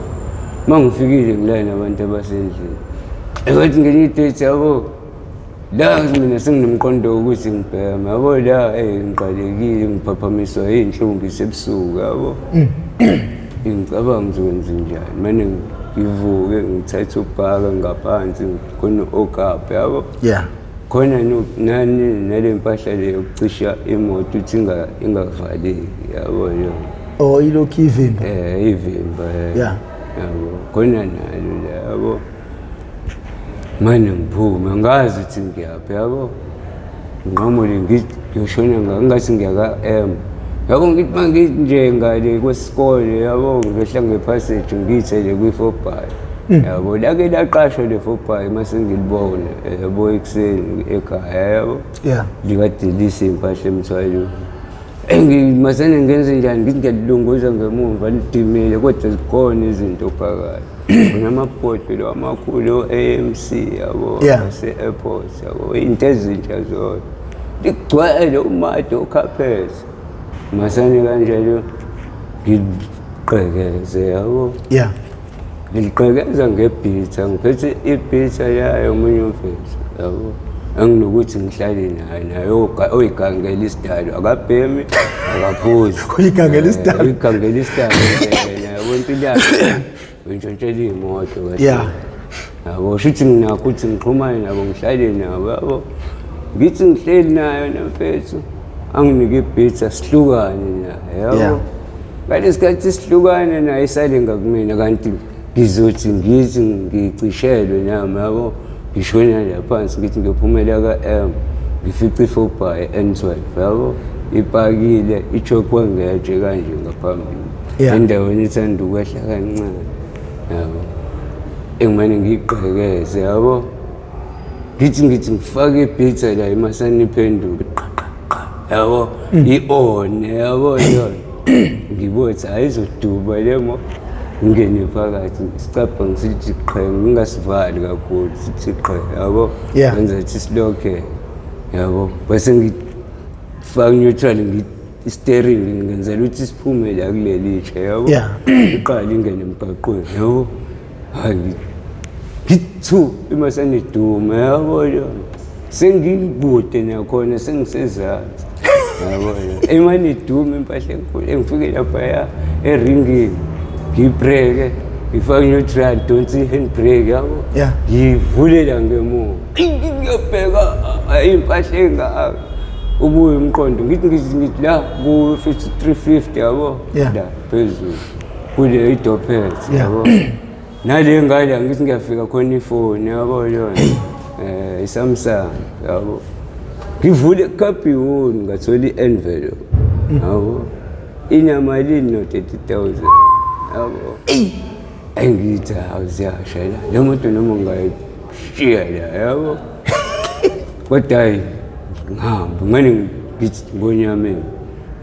mangifikile ngilale nabantu abasendlini ekwathi ngenye idate yabo la mina senginomqondo ukuthi ngibhema yabo la ngiqalekile ngiphaphamiswa iy'nhlungu isebusuku yabo ngicabanga ngizokwenza njani mane ngivuke ngithathe ubhaka ngaphansi khona okaphi yabo Yeah. khona nani nale mpahla le yokucisha imoto ukuthi ingavaleki yabo yona Oh, ilokhu ivimba. ivimba Yeah. yabo khona nalo la yabo mane ngiphume ngazi ukuthi ngiyaphi yabo nginqamule ngiyoshona ngathi ngiyaka-M yabo ngithi uma ngithi nje ngale kwesikole yabo ngehla ngephasage ngiyithele kwi-4by yabo lake laqashwa le 4by mase ngilibona yabo ekuseni ekhaya yabo Yeah. likadelisa impahla emthwalo masane ngenze njani ngithi ngiyalilunguza ngemumva lidimile kodwa zikhona izinto phakathi kunamabhodlela amakhulu AMC yabo Yeah. ase-airport yabo into ezintsha zona ligcwele umade okhaphethe masane kanjalo ngiqhekeze yabo Yeah. ngiliqhekeza ngebhitha ngiphethe ibhitha yayo omunye umfethu yabo anginokuthi ngihlale naye oyigangela isidalo akabhemi akaphuzi Uyigangela isidalo? uyigangela isidalo yabo impilo yakhe uyintshontshela iy'moto Yeah. yabo shuthi nginakho ukuthi ngixhumane nabo ngihlale nabo yabo ngithi ngihleli nayo nomfethu anginike ibhitha sihlukane naye Yeah. yabo ngalesi khathi sihlukane naye isale ngakumina kanti ngizothi ngithi ngicishelwe nami yabo ngishona la phansi ngithi ngiyophumela ka-M ngifice i-4by N12 yabo ipakile ichokwe ngetshe kanje ngaphambili Yeah. endaweni ithanda ukwehla kancane yabo engimane ngiyiqhekeze yabo ngithi ngifake ibhitha la emasani iphenduke yabo i-on yabo yona ngibothi ayizoduba lemo ngingene phakathi sicabha ngisithi qhe ngingasivali kakhulu sithi qhe yabo Yeah. kwenza ukuthi silokhe yabo bese ngifaka neutral i-steering ngenzela ukuthi siphume la kuleli tshe yabo Yeah. iqala ingene emgaqweni yabo hayi ngithu imasaniduma yabo yona sengikude nakhona sengisezansi yabo emane iduma impahla enkulu engifike laphaya eringini ngibhreke ngifake neutral donsi handbrake yabo Yeah. ngivulela ngemuva ngiyobheka impahla engaka ubuye umqondo ngithi la ku-350 yabo Yeah. la phezulu kule idophet Yeah. yabo nale ngala ngithi ngiyafika khona ifoni yabo yona iSamsung yabo ngivule ekhabhiyoni ngathola i-envelope yabo inamalini no 30,000 yabo engithi awuziyasha la lo muntu noma ungayishiya la yabo kodwa hayi ngihamba ngane ngithi ngonyameni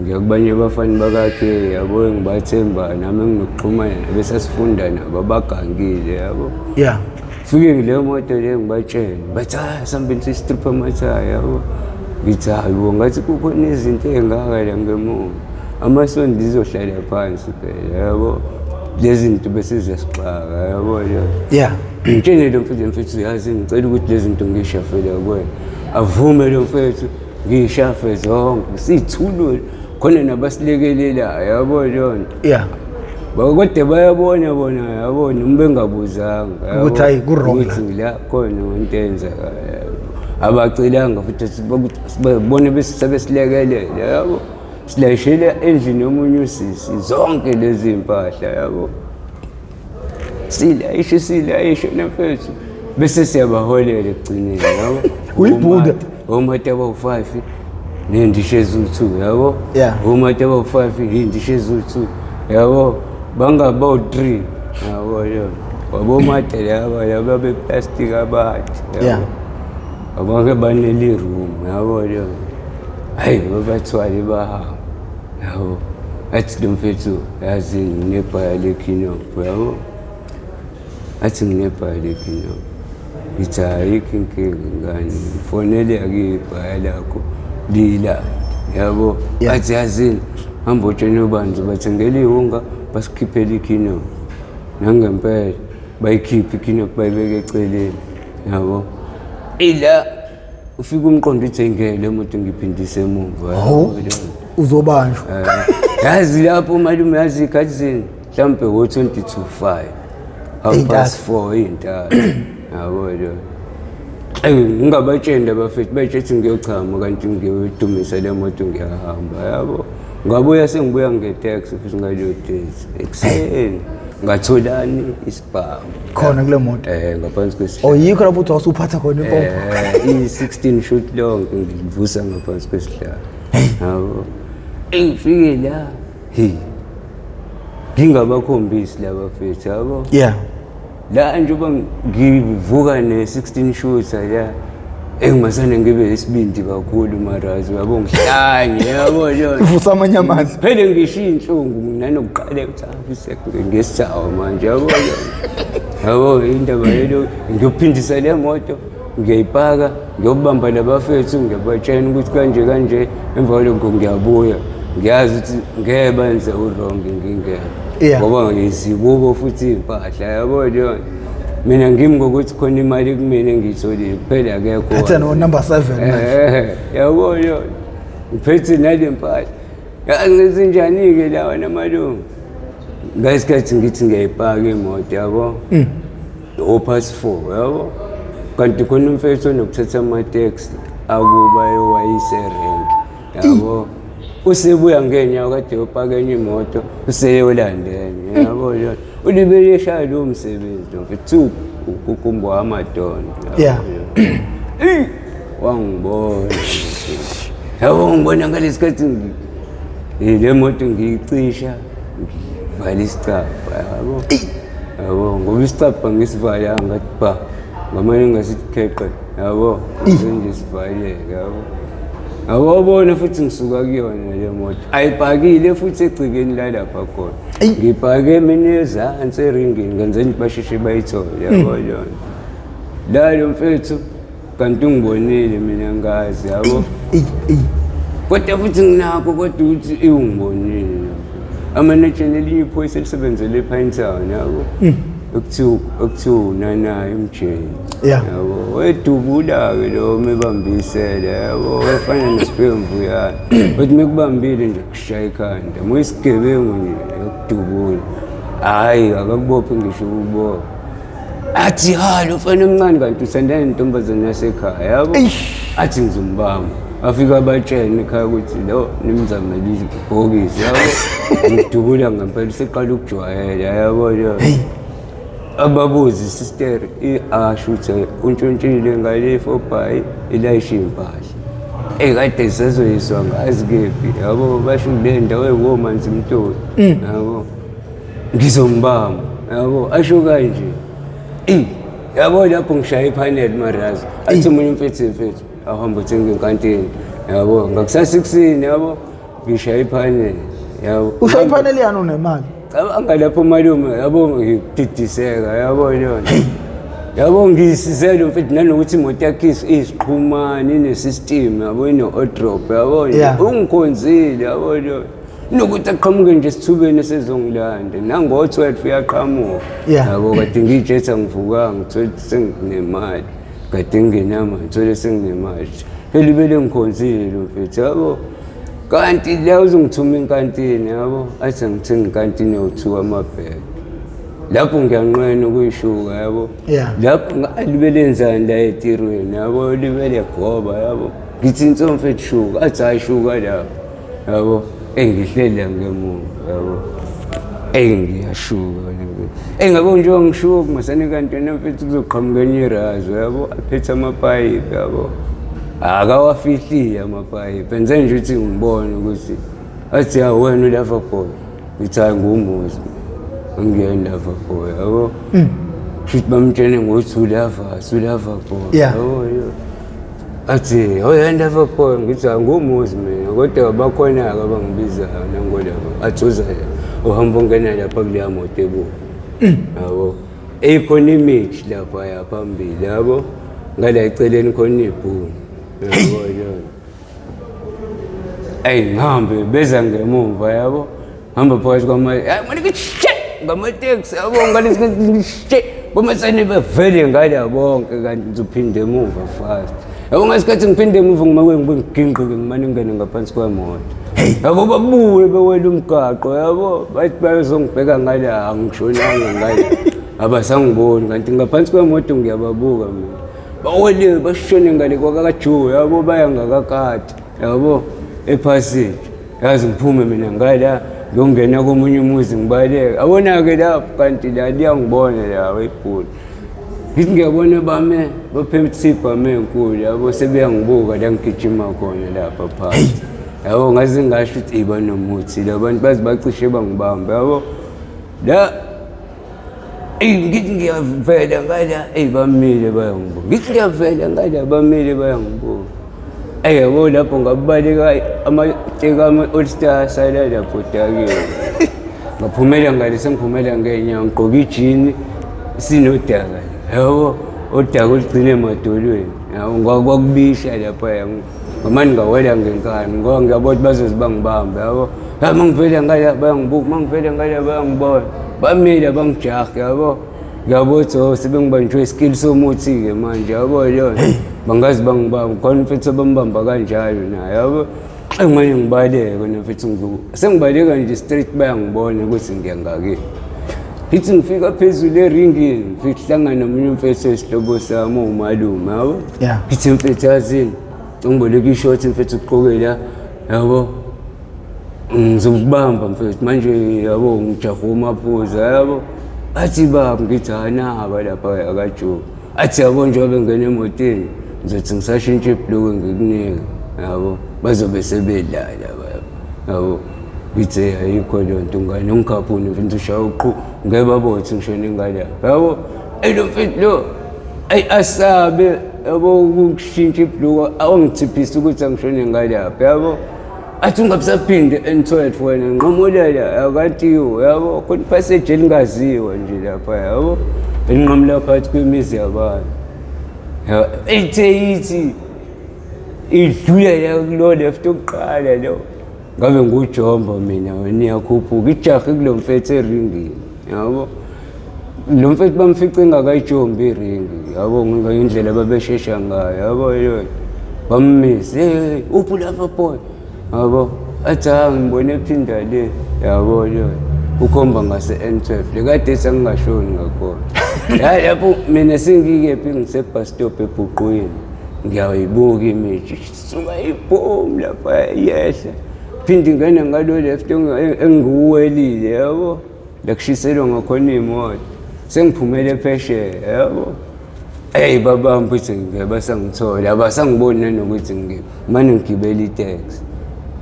ngiyakubanye abafani bakakhe yabo engibathemba nami enginokuxhumana bese sifunda nabo abagangile yabo Yeah. fike kuleyo moto le ngibatshela bathi sambeni sistrip amathaya yabo ngithi hayi bo ngathi kukhona izinto ey'ngaka la ngemuva amasondo izohlala phansi phela yabo lezi zinto bese ziyasixaka yabo Yeah. ngitshene lo mfethu yazi ngicela ukuthi lezi zinto ngiyishafele kuwena avume lo mfethu ngiyishafe zonke siyithulule khona nabasilekelelayo yabo yona Yeah. kodwa bayabona bona yabo noma bengabuzanga Ukuthi hayi, ku-wrong la. ukuthi la khona into eyenzakalayo abacelanga futhi sibone besebesilekelela yabo silayishela endlini yomunye usisi zonke lezi mpahla yabo silayishe nafethu bese siyabaholela ekugcineni yabo. Uyibhuda omata abawu-5 nendishe eziwu-2 yabo. Omata abawu-5 indishe eziwu-2 yabo. Bangabawu-3 yabo yo. Wabomata laba beplastic abathi yabo. Abake baneli room yabo yo. Hayi babathwale bahamba yabo. Athi lo mfethu yazi nginebhaya lekinophu yabo. Athi nginebhaya lekinophu. Ngithi ayikho inkinga ngani fonele akibhaya lakho lila yabo. Athi yazini hamba utshene ubanzi bathengele ihunga basikhiphele ikinophu. Nangempela bayikhiphe ikinophu bayibeke eceleni yabo. Ila ufika umqondo uthi engele umuntu ngiphindise emuva yabo. Uzobanjwa. Yazi lapho malume yazi ikhathini mhlambe ngo-22:05 4 intaba yabo lo. Ngingabatshenda abafethu bayitshethi ngiyochama kanti ngiyodumisa le moto ngiyahamba yabo. Ngabuya sengibuya nge-taxi futhi ngaleyo days ekuseni ngatholani isibhamu khona kule moto ngaphansi kwesihlalo. Yikho lapho uthi wasuphatha khona impompo i-16 shoot long ngivusa ngaphansi kwesihlalo yabo. Ngifike la ngingabakhombisi laba fethu yabo. La njengoba ngivuka ne-16 shooter la engimasane ngibe isibindi kakhulu marazi yabo ngihlanye yabo yona uvusa amanye amazwi phela ngishiya inhlungu nanokuqala ukuthi ngesithawa manje yabo yabo indaba yelo ngiyophindisa le moto ngiyayipaka ngiyobamba labafethu ngiyabatshena ukuthi kanje emva kwalokho ngiyabuya ngiyazi ukuthi ngeke benze wrong ngingeke ngoba ngizikubo futhi impahla yabo yona. Mina ngimi ngokuthi khona imali kumina engiyitholile kuphela akekho athi no number 7 yabo yona ngiphethe nale mpahla ngenze njani-ke lawa namalungu ngasikhathi ngithi ngiyayipaka imoto yabo 4:30 yabo. Kanti khona umfethu onokuthatha amateksi akuba ewayiserenki yabo. Usebuya ngenyawo kade upaka enye imoto useyolandene yabo yona. Ulibele eshaya lo msebenzi mfethu ukukumba amadonda wangibona yabo. Ngibona ngalesikhathi le moto ngiyicisha ngivala isicapha yabo ngoba isicapha ngisivala ngathi ba ngamanye ngasithi kheqe yabo nje sivaleke yabo. Awubona futhi ngisuka kuyona le moto ayipakile futhi egcikeni lalapha khona ngipake mina ezansi eringini ngenzeni basheshe bayithole yabo yona. La lo mfethu kanti ungibonile mina ngazi yabo kodwa futhi nginakho kodwa ukuthi ungibonile amanetsheni elinye iphoyisa elisebenzele ePinetown yabo ekuthiwa unanayo umjeni yabo. Wedubula-ke lo mebambisele yabo wefana nesibhemvu yani kodwa mekubambile nje kushaya ikhanda muyisigebengu nje yokudubula. Hhayi akakubophe ngisho ukubopha athi halo ufana omncane kanti usandane nentombazane yasekhaya yabo. Athi ngizombamba afika abatshene ekhaya ukuthi lo nimzamele ibhokisi yabo. Ngidubula ngempela seqala ukujwayela yabo yona. Ababuzi sister ashuthe untshontshile ngale 4x ilayisha impahla kade sazoyiswa ngazi kephi yabo. Basho kule ndawo ewomanzi Mtoli yabo ngizombamba yabo. Asho kanje yabo lapho ngishaya ipanel marazi athi umunye umfethu ahamba uthenga enkantini yabo. Ngakusasa-6 yabo ngishaya ipanel yabo. Ushaya ipanel yana unemali cabanga lapho malume yabo ngididiseka yabo yona yabo ngisizele mfethu nanokuthi imoto yakhe isiqhumana ine-system yabo ine-odrop yabo ungikhonzile yabo yona nokuthi aqhamuke nje esithubeni esezongilanda nango-12 uyaqhamuka yabo. Kade ngiyijetha ngivukanga ngithole senginemali kade ngingenama ngithole senginemali elibele ngikhonzile lo mfethu yabo. Kanti la uzongithuma enkantini yabo athi ngithenga inkantini yowu2 amabheke lapho ngiyanqena ukuyishuka yabo. Lapho libele enzani la etirweni yabo libele goba yabo. Ngithi insomfethu shuka athi hayi shuka lapho yabo. Ngihleli la ngemuva yabo. ngiyashuka ngabe nje ngishuka masane kanti mfethu kuzoqhamuka enye irazo yabo aphethe amapayipi yabo akawafihli amapayipi enze nje ukuthi ngibone ukuthi athi wena uLoverboy ngithi ngumuzi ngiyenda Loverboy yabo futhi bamtshene ngokuthi uLoverboy yabo athi oyenda Loverboy ngithi ngumuzi mina kodwa bakhona abangibiza nangoLover athuza uhamba ungena lapha kuleya moto ebuka yabo ekhona image lapha yaphambili yabo ngala eceleni khona ibhunu yabo ngihambe beza ngemuva yabo hamba phakathi ngamateksi yabo ngalesikhathi bomasane bevele ngala bonke kanti ngizophinde emuva fast yabo ngasikhathi ngiphinde emuva ngiginqike ngimane ngene ngaphansi kwemoto yabo babuye bewela umgaqo yabo bathi bayozongibheka ngala angishonanga ngala abasangiboni kanti ngaphansi kwemoto ngiyababuka mina bawele bashone ngale kwakaJoe yabo baya ngakakati yabo ephasage yazi ngiphume mina ngala ngiyongena komunye umuzi ngibaleka abona-ke lapho kanti la liyangibona lawo ibhulu ngithi ngiyabona bame baphethe ibhame enkulu yabo sebeyangibuka la ngigijima khona lapha phansi yabo ngaze ngasho ukuthi banomuthi la bantu bazi bacishe bangibamba yabo la ngithi ngiyavela ngala bamile bayangibuka ngithi ngiyavela ngala bamile bayangibuka yabo lapho ngabaleka amateka ama-All Stars ala lapho dakile ngaphumela ngale sengiphumela ngenyawo ngigqoke ijini sinodaka yabo odaka olugcine emadolweni yabo kwakubisha lapha ngamani ngawela ngenkani ngoba ngiyabona ukuthi bazozibangibamba yabo mangivela ngala bayangibuka mangivela ngala bayangibona bamile bangijaha yabo ngiyabona sebengibanjwe iskill somuthi-ke manje yabo yona bangazi bangibamba khona mfethu bambamba kanjalo naye yabo manje ngibaleka kona mfethu sengibaleka nje straight bayangibona ukuthi ngiyangakini ngithi ngifika phezulu eringini ngihlangana nomunye mfethu esihlobo sami umalume yabo ngithi mfethu yazini ngiboleka ishoti mfethu uqoke la yabo ngizokubamba mfethu manje yabo ngijaha umaphuza yabo athi baba ngithi anaba lapha akaJoe athi yabo njengoba ngene emotweni ngizothi ngisashintsha ibhluku ngikunika yabo bazobe sebedlala yabo ngithi ayikho leyo nto ngane ungikhaphuni mfethu ushaya uqhu ngebabothi ngishone ngalapha yabo lo mfethu lo asabe yabo ukushintsha ibhluku awangithiphisa ukuthi angishone ngalapha yabo athi ungabisaphinde N12 wena nqomolela akatiwo yabo khona ipassage elingaziwa nje lapha yabo enqamula phakathi kwemizi yabantu ithi idlula lo left oqala lo ngabe ngujomba mina wena iyakhuphuka ijaha kulo mfethu eringini yabo lo mfethu bamfice ngakayijombi iringi yabo ngindlela babeshesha ngayo yabo yona bammisi uphi uLoverboy yabo athi ngibone ephinda le yabo yona ukhomba ngase N12 lekade sengingashoni ngakhona lapho mina sengikephi ngisebus stop eBhuqweni ngiyayibuka image suka ibhom lapha yehla phinde ngene ngalo left engikuwelile yabo lakushiselwa ngakhona imoto sengiphumele phesheya yabo babamba ukuthi ngebasangithola abasangiboni nanokuthi manje ngigibela itaxi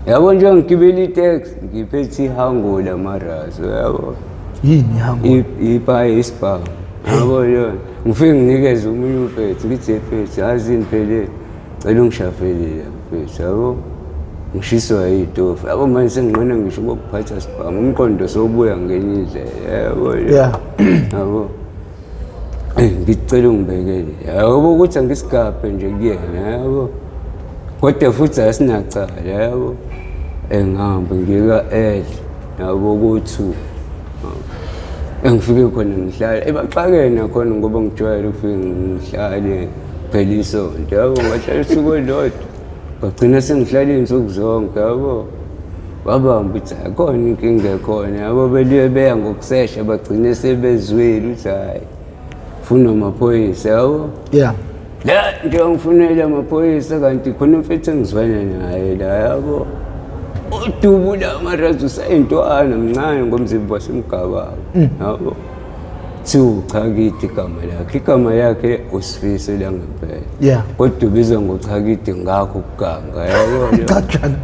yabo nje ngigibela itaxi ngiphethe ihangula marazo yabo yini ihangula ipayi ispa yabo yona ngifike nginikeze umunye umfethu ngithi mfethu yazini phela cela ungishafelile mfethu yabo ngishiswa yitofu yabo manje sengingqona ngisho ukuphatha sibhamu umqondo sobuya ngenye indlela yabo yabo ngicela ungibekele yabo ukuthi angisigaphe nje kuyena yabo kodwa futhi asinacala yabo engihamba ngika yabo ku2 engifike khona ngihlala ebaxakene khona ngoba ngijwayele ukufika ngihlale phela isonto yabo ngahlala usuku olodwa bagcina sengihlala insuku zonke yabo babamba ukuthi akhona inkinga ekhona yabo beliye beya ngokusesha bagcine sebezwile ukuthi hayi funa amaphoyisa yabo la nje ngifunela amaphoyisa kanti khona mfethu engizwana naye la yabo udubula amarazi usayintwana mncane ngomzimba wasemgababa yabo cha kithi igama lakhe uSifiso langempela kodwa ubizwa ngochakithi ngakho ukuganga yabo kanjani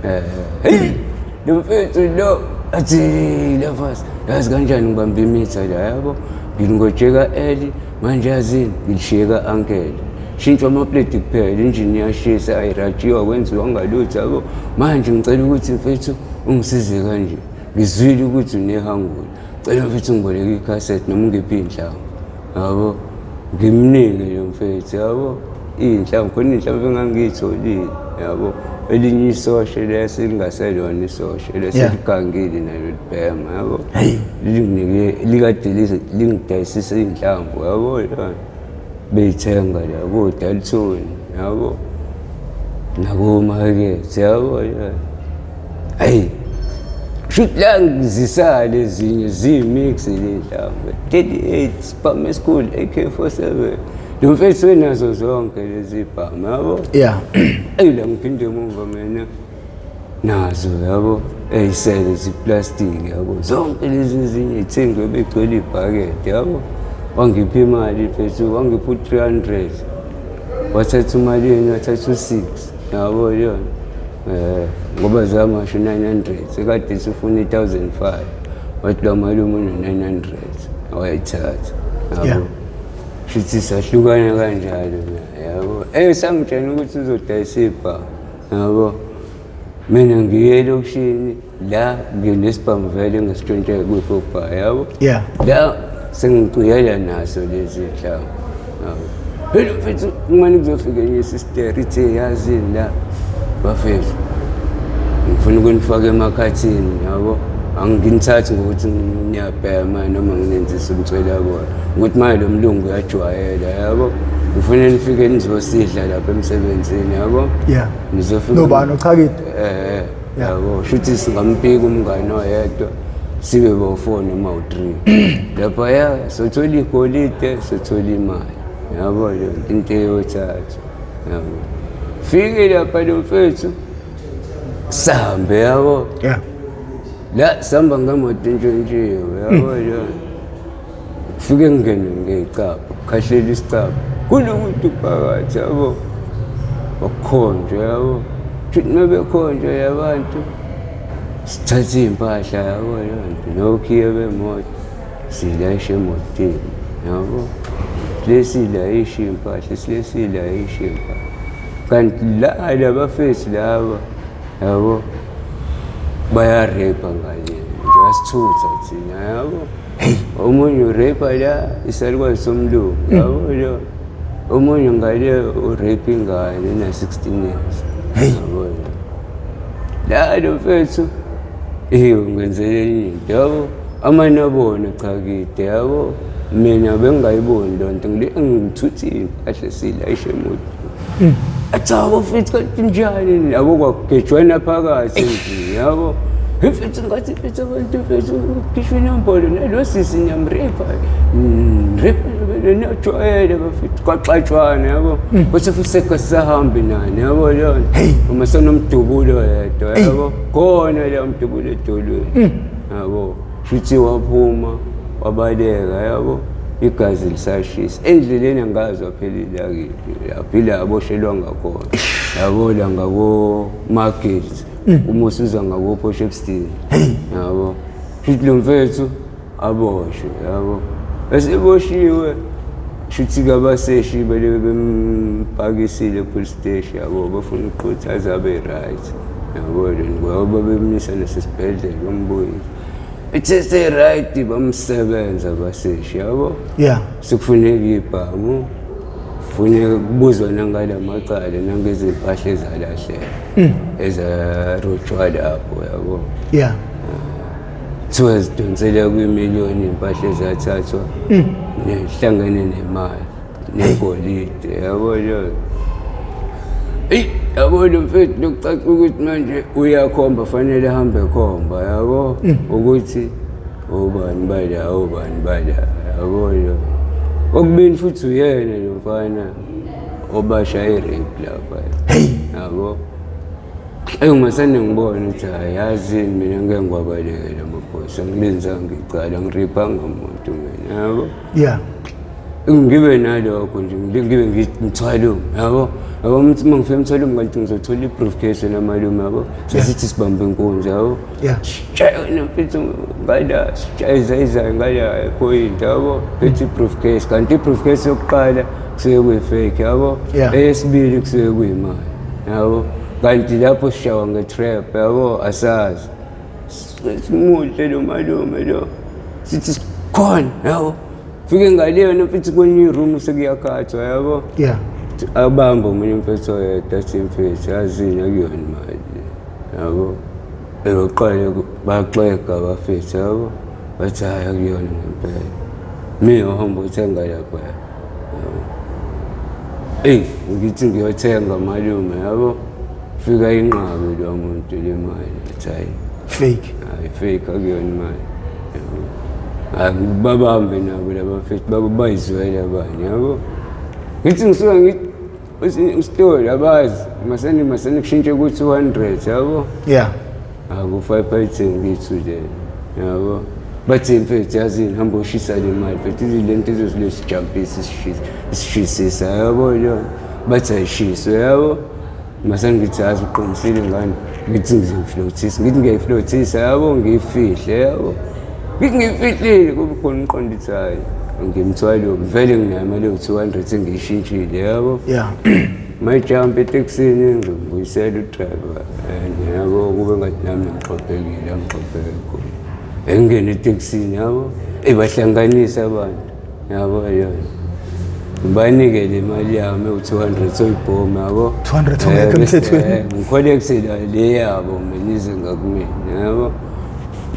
lo mfethu lo athi lafas yazi kanjani ngibamba imitha la yabo ngingojeka eli manje yazini ngilishiyeka uncle shintshwa amaplate kuphela injini yashisa ayirajiwa kwenziwa ngalutho yabo manje ngicela ukuthi mfethu ungisize kanje ngizwile ukuthi unehangula cela mfethu ngiboleke icassette noma ngiphi inhlamvu yabo ngimnike lo mfethu yabo inhlamvu khona inhlamvu engangiyitholile yabo elinye isoshe lesingaselona isoshe lesigangile nalo libhema yabo linginike likade lingidayisisa inhlamvu yabo beyithenga yabo Dalton yabo nakumakethe yabo shoot la ngizisale ezinye zimix lendlambe 38 spam school AK47 lo mfethu wenazo zonke lezi spam yabo la ngiphinde emuva mina nazo yabo eyisele ziplastic yabo zonke lezi zinye ithengwe begcwele ibhakede yabo wangipha imali mfethu wangipha 300 wathatha imali yena wathatha 6 yabo yona ngoba zamasho 900 sekade sifuna 1005 wathi la mali umuntu 900 awayithatha yabo shithi sahlukana kanjalo yabo sangitshela ukuthi uzodayisa ibhamu yabo mina ngiye lokishini la nginesibhamu vele ngisitshontshe kwifobha yabo la sengicuyela naso lezi nhlamvu yabo phela mfethu ngimane kuzofika enye sister ithi yazini la bafethu ngifuna ukunifaka emakhathini yabo anginithathi ngokuthi ngiyabhema noma nginenzisa umcwela bona ukuthi manje lo mlungu uyajwayela yabo ngifuna nifike nizosidla lapha emsebenzini yabo nizofika nobani uchakithi yabo shuthi singampika umngane oyedwa sibe bo4 noma u3 lapha sothola igolide sothola imali yabo into eyothatha yabo fike lapha lo mfethu sahambe yabo la sihamba ngemoto entshontshiwe yabo fike ngene ngecapha khahlela isicapha kunomuntu phakathi yabo wakhonjwa yabo futhi mabekhonjwa yabantu sithatha impahla yabo nokhiye bemoto silayishe emotini yabo lesilayishe impahla silesilayishe impahla kanti la labafethu laba yabo bayarepa ngale nje asithutha thina yabo omunye urepa la isalikwazi somlungu yabo lo omunye ngale urepa ingane na 16 years yabo la lo mfethu ngenzele into yabo amanabona cha kide yabo mina bengayiboni lonto ngithuthi impahla silayishe emoto athabo mfethu kanti njani yabo kwagejwana phakathi endlini yabo mfethu ngathi mfethu abantu mfethu khishwe inombolo nalo sisi nyamrepa nejwayele bafethu kwaxatshwana yabo bese futhi sekasahambi nani yabo yona uma sonomdubulo yedwa yabo khona la mdubulo edolweni yabo futhi waphuma wabaleka yabo igazi lisashisa endleleni angazi waphelile akithi yaphila aboshelwa ngakhona yabo la ngabo market umusiza ngabo Potchefstroom yabo futhi lo mfethu aboshwe yabo eseboshiwe futhi kabaseshi bele bempakisile police station yabo bafuna ukukhuthaza abe right yabo ngoba bemnisa nesibhedlela bombuyi It's right bamsebenza baseshi yabo sikufuneka ibhamu kufuneka kubuzwa nangala macala nangezimpahla ezalahleka ezarojwa lapho yabo sidonsela kwimiliyoni impahla ezathathwa nehlangene nemali negolide yabo yabo lo mfethu lokucaca ukuthi manje uyakhomba fanele ahambe khomba yabo ukuthi ubani bala yabo okubini futhi uyena lo mfana obasha irape lapha yabo Engimasane ngibona ukuthi hayi yazi mina ngeke ngwabalekela amabhosi angilenzanga ngicala ngiriphanga umuntu mina yabo. Yeah. Ngibe nalokho nje ngibe ngithwala yabo. Yabo uma ngifika emtholampilo kanti ngizothola i-briefcase namalume yabo. Sesithi sibambe inkunzi yabo. Yeah. Shayona mfethu ngala sijayiza ngala point yabo. Bethi briefcase kanti i-briefcase yokuqala kusuke kuyifake yabo. Eyesibili kusuke kuyimali yabo. Kanti lapho sishawa nge-trap yabo asazi. Simuhle lo malume lo. Sithi khona yabo. Fike ngaleyo mfethu kwenye room sekuyakhathwa yabo. Yeah. Abamba umunye mfethu yedwa mfethu yazini akuyona imali yabo. Eyoqala baxeka bafethu yabo. Bathi hayi akuyona ngempela. Mina uhamba uthenga lapha. Ngithi ngiyothenga malume yabo. Fika inqabe lo muntu le mali ethi fake. Hayi fake akuyona imali. Babambe nabo laba mfethu bayizwele abanye yabo. Ngithi ngisuka ngithi usitoli abazi masani kushintshe ku 200 yabo. Yeah. Aku-5 ngithu nje yabo. Bathi mfethu yazini hamba ushisa le mali mfethu lento izosijampisa isishisisa yabo yona. Bathi ayishiswe yabo. Masani ngithi yazi uqinisile ngani ngithi ngiziflothisa ngithi ngiyiflothisa yabo ngiyifihle yabo. Ngifihlile kube khona umqondithi hayi ngimthwalo vele nginamali yo200 engishintshile yabo. Yeah. Mayijump eTaxini ngibuyisela udriver yabo kube ngathi nami ngiqophekile khona. Engene eTaxini yabo bahlanganisa abantu yabo yona. Ngibanike le mali yami u200 soyibhoma yabo. 200 ongekho emthethweni. Ngikholekthela le yabo mina ize ngakumina yabo.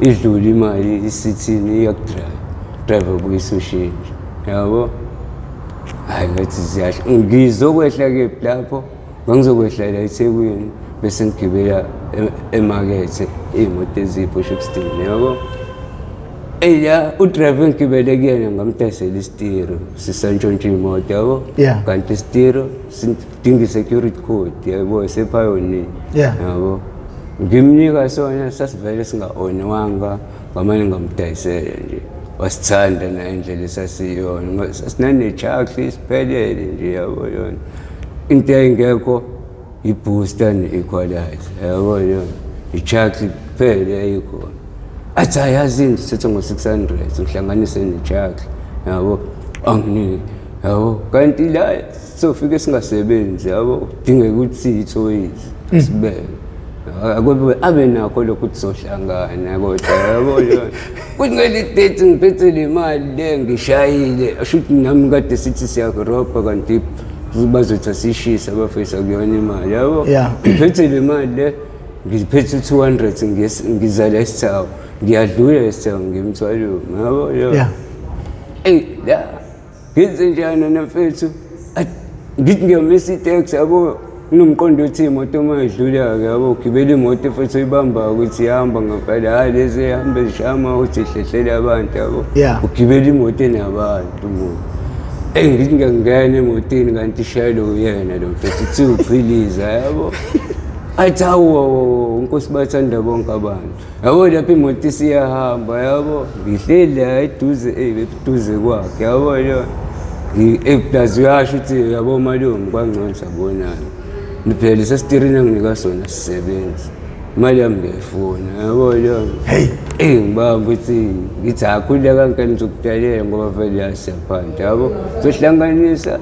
Idlula imali isithini iyakudrive kuyisoshintsha yabo. Hayi ngathi ziyahle ngizokwehla ke lapho ngizokwehla la eThekwini bese ngigibela emakethe imoto ezipho Shopstone yabo. Ya udriver ngigibele kuyena ngamdayisela istiro sisantshontsha imoto yabo. Kanti istiro sidinga security code yabo sepayoni yabo. Ngimnika sona sasivele singa-onwanga ngamanye ngamdayisela nje. Wasithanda na indlela esasiyona sasinane-chocolate isiphelele nje yabo yona. Into engekho i-booster ne-equalizer yabo yona. I-chocolate kuphela ayikhona. Athi ayazini sithethe ngo-600 ngihlanganise ne-chocolate yabo. Anginike yabo. Kanti la sofike singasebenzi yabo kudingeka ukuthi ithoyisi sibeke. Akube abe nakho lokho kuzohlangana kodwa yabo yona. Kuthi ngelidate ngiphethe le mali le ngishayile ashuthi nami kade sithi siyakurobha kanti bazothi asishisa abafisa kuyona imali yabo. Ngiphethe le mali le ngiphethe 200 ngizala isithawu ngiyadlula isithawu ngimthwalo yabo yona. La ngize njani nafethu ngithi ngiyomisa itaxi yabo. Nomqondo othi imoto mayidlula ke yabo ugibela imoto futhi uyibamba ukuthi ihamba ngaphandle hayi lezi ihamba zishama uthi ihlehlela abantu yabo. Ugibela imoto enabantu ngithi ngiyangena emotini kanti ishayelo uyena lo mfethu uthi uphiliza yabo. Athi awu unkosi bathanda bonke abantu yabo lapha imoto isiyahamba yabo ngihleli la eduze kwakhe yabo yona. Plus uyasho ukuthi yabo malume kwangcono sabonana. Niphela sesitirini enginika sona sisebenza. Imali yami ngiyayifuna yabo yona. Ngibamba ukuthi ngithi akhuleka kankani ngizokudalela ngoba vele yasiyaphandle yabo. Sohlanganisa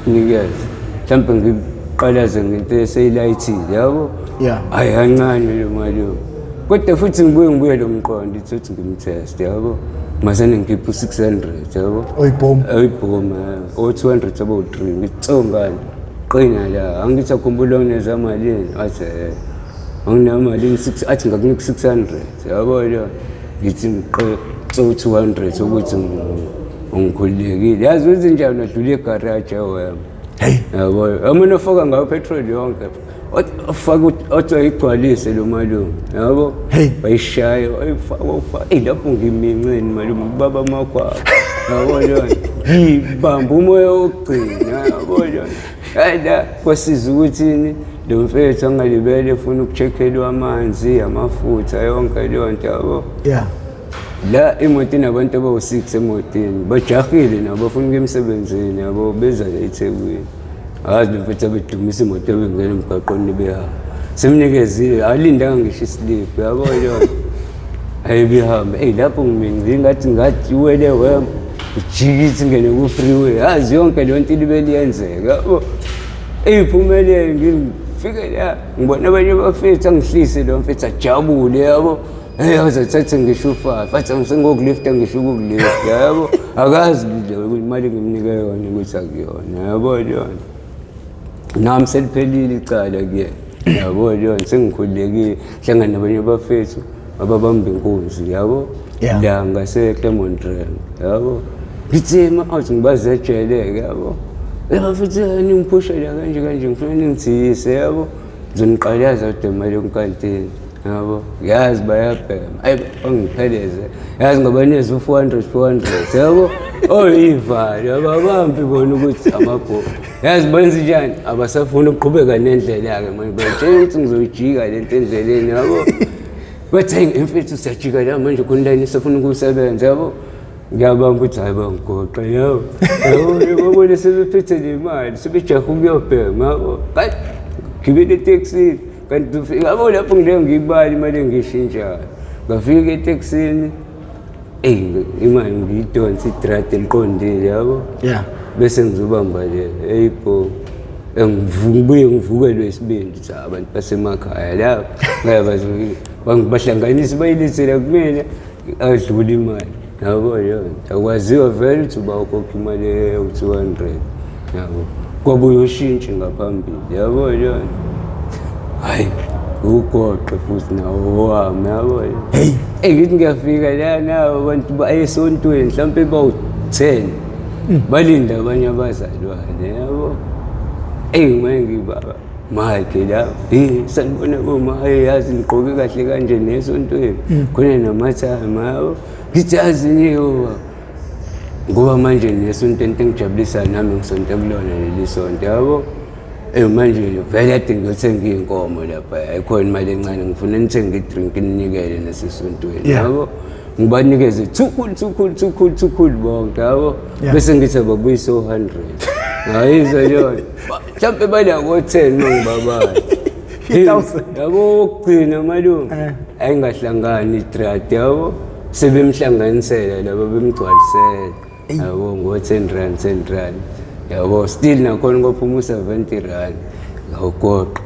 nginikeze. Mhlawumbe ngiqalaze ngento eseyilayithile yabo. Hayi kancane lo mali yami. Kodwa futhi ngibuye lo mqondo ithi ngimtest yabo. Masane ngiphu 600 yabo. Oyibhoma o 200 abo 3 ngitsongana. Qina la angithakhumbula ngezamalini athi anginamali 6 athi ngakunika 600 yabo yona. Ngithi ngiqo 200 ukuthi ngikhulekile. Yazi wenze njani adlula egarage yami. Yabo amana ufaka ngayo petrol yonke. Ufaka othi ayigcwalise lo malume yabo. Bayishaya ayifaka lapho ngiminceni malume baba makwabo yabo yona. ngibamba umoya wokugcina yabona hayi la kwasiza ukuthi lo mfethu angalibele ufuna ukucheckelwa amanzi amafutha yonke leyo nto yabo la imoto inabantu abawu6 emotini bajahile nabo bafuna ukuya emsebenzini yabo beza la eThekwini hayi lo mfethu abedumisa imoto bengena emgaqweni behamba semnikezile alindanga ngisho islip yabo yona ayibihamba lapho ngathi uwele wema ujikithi ngene ku freeway yazi yonke le nto libeli yenzeka yabo iphumelele ngifike la ngibona abanye bafethu angihlise lo mfethu ajabule yabo azathathe ngisho 5 athi ngisengokulifta ngisho ukulifta yabo akazi imali ngimnika yona ukuthi akuyona yabo yona nami seliphelile icala kuyena yabo yona sengikhulekile hlangana nabanye bafethu ababamba inkunzi yabo la ngaseClermont yabo ngithema awuthi ngibazejeleke yabo bafethu ningiphusha la kanje ngifuna ningithise yabo ngizoniqalaza udemali yonkantini yabo yazi bayabhema bangipheleze yazi ngabaneza u400 yabo oyivali ababambi bona ukuthi amabho yazi benza njani abasafuna ukuqhubeka nendlela yake manje batshela ukuthi ngizoyijika lento endleleni yabo bathi imfethu siyajika la manje kunlayini sifuna ukusebenza yabo ngiyabamba ukuthi hayi bangigoqa yabo babone sebephethe le mali sebejaha ukuyobhema yabo kanti gibele itaxi kanti ufika yabo lapho ngiyibali imali engishintshayo ngafika etaxini imali ngiyidonsa idrati eliqondile yabo bese ngizobamba le eyipho ngibuye ngivukelwe isibindi abantu basemakhaya la ngayabazi bangibahlanganisa bayilethela kumina adlula imali yabo yona akwaziwa vele ukuthi bawukhokha imali ewu200 yabo kwabuye ushintshe ngaphambili yabo yona hayi ugoqe futhi nawo wami yabo ngithi ngiyafika la nawo abantu bayesontweni mhlawumbe bawu10 balinda abanye abazalwane yabo manje ngibaba makhe la sanibona boma yazi nigqoke kahle kanje nesontweni khona namathama yabo ngithi yazi niyo ngoba manje nesonto into engijabulisa nami ngisonto kulona leli sonto yabo manje vele ade ngiyothenga inkomo lapha ayikhona imali encane ngifuna nithenge idrink ninikele nasesontweni yabo ngibanikeze too cool bonke yabo bese ngithi ababuyisa 100 ngayizwa yona mhlawumbe bala ngo10 ngibabala 5000 yabo ukugcina malume ayingahlangani idrati yabo sebemhlanganisela labo bemgcwalisela yabo ngo10 rand yabo still nakhona ngophuma u70 rand ngawugoqa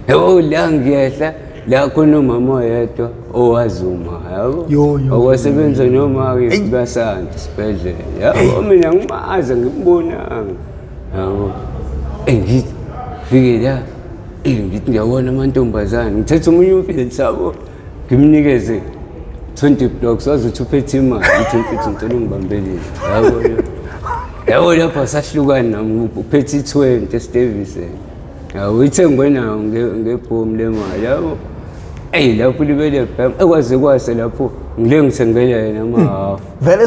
yabo la ngiyehla la khona umama oyedwa owazuma yabo okwasebenza noma ngibasanti isibhedlela yabo mina ngimaza ngimbonanga yabo ngithi fike la ngithi ngiyabona amantombazane ngithethe umunye umfethu sabo ngimnikeze 20 blocks wazuthi uphethe imali ngithi mfethu ngicela ungibambelele yabo lapha sahlukana nami uphethe 20 Stevenson yabo ithe ngwenayo ngebhomu lemali yabo lapho libele bham ekwaze kwase lapho ngile ngithengela yena amahafu vele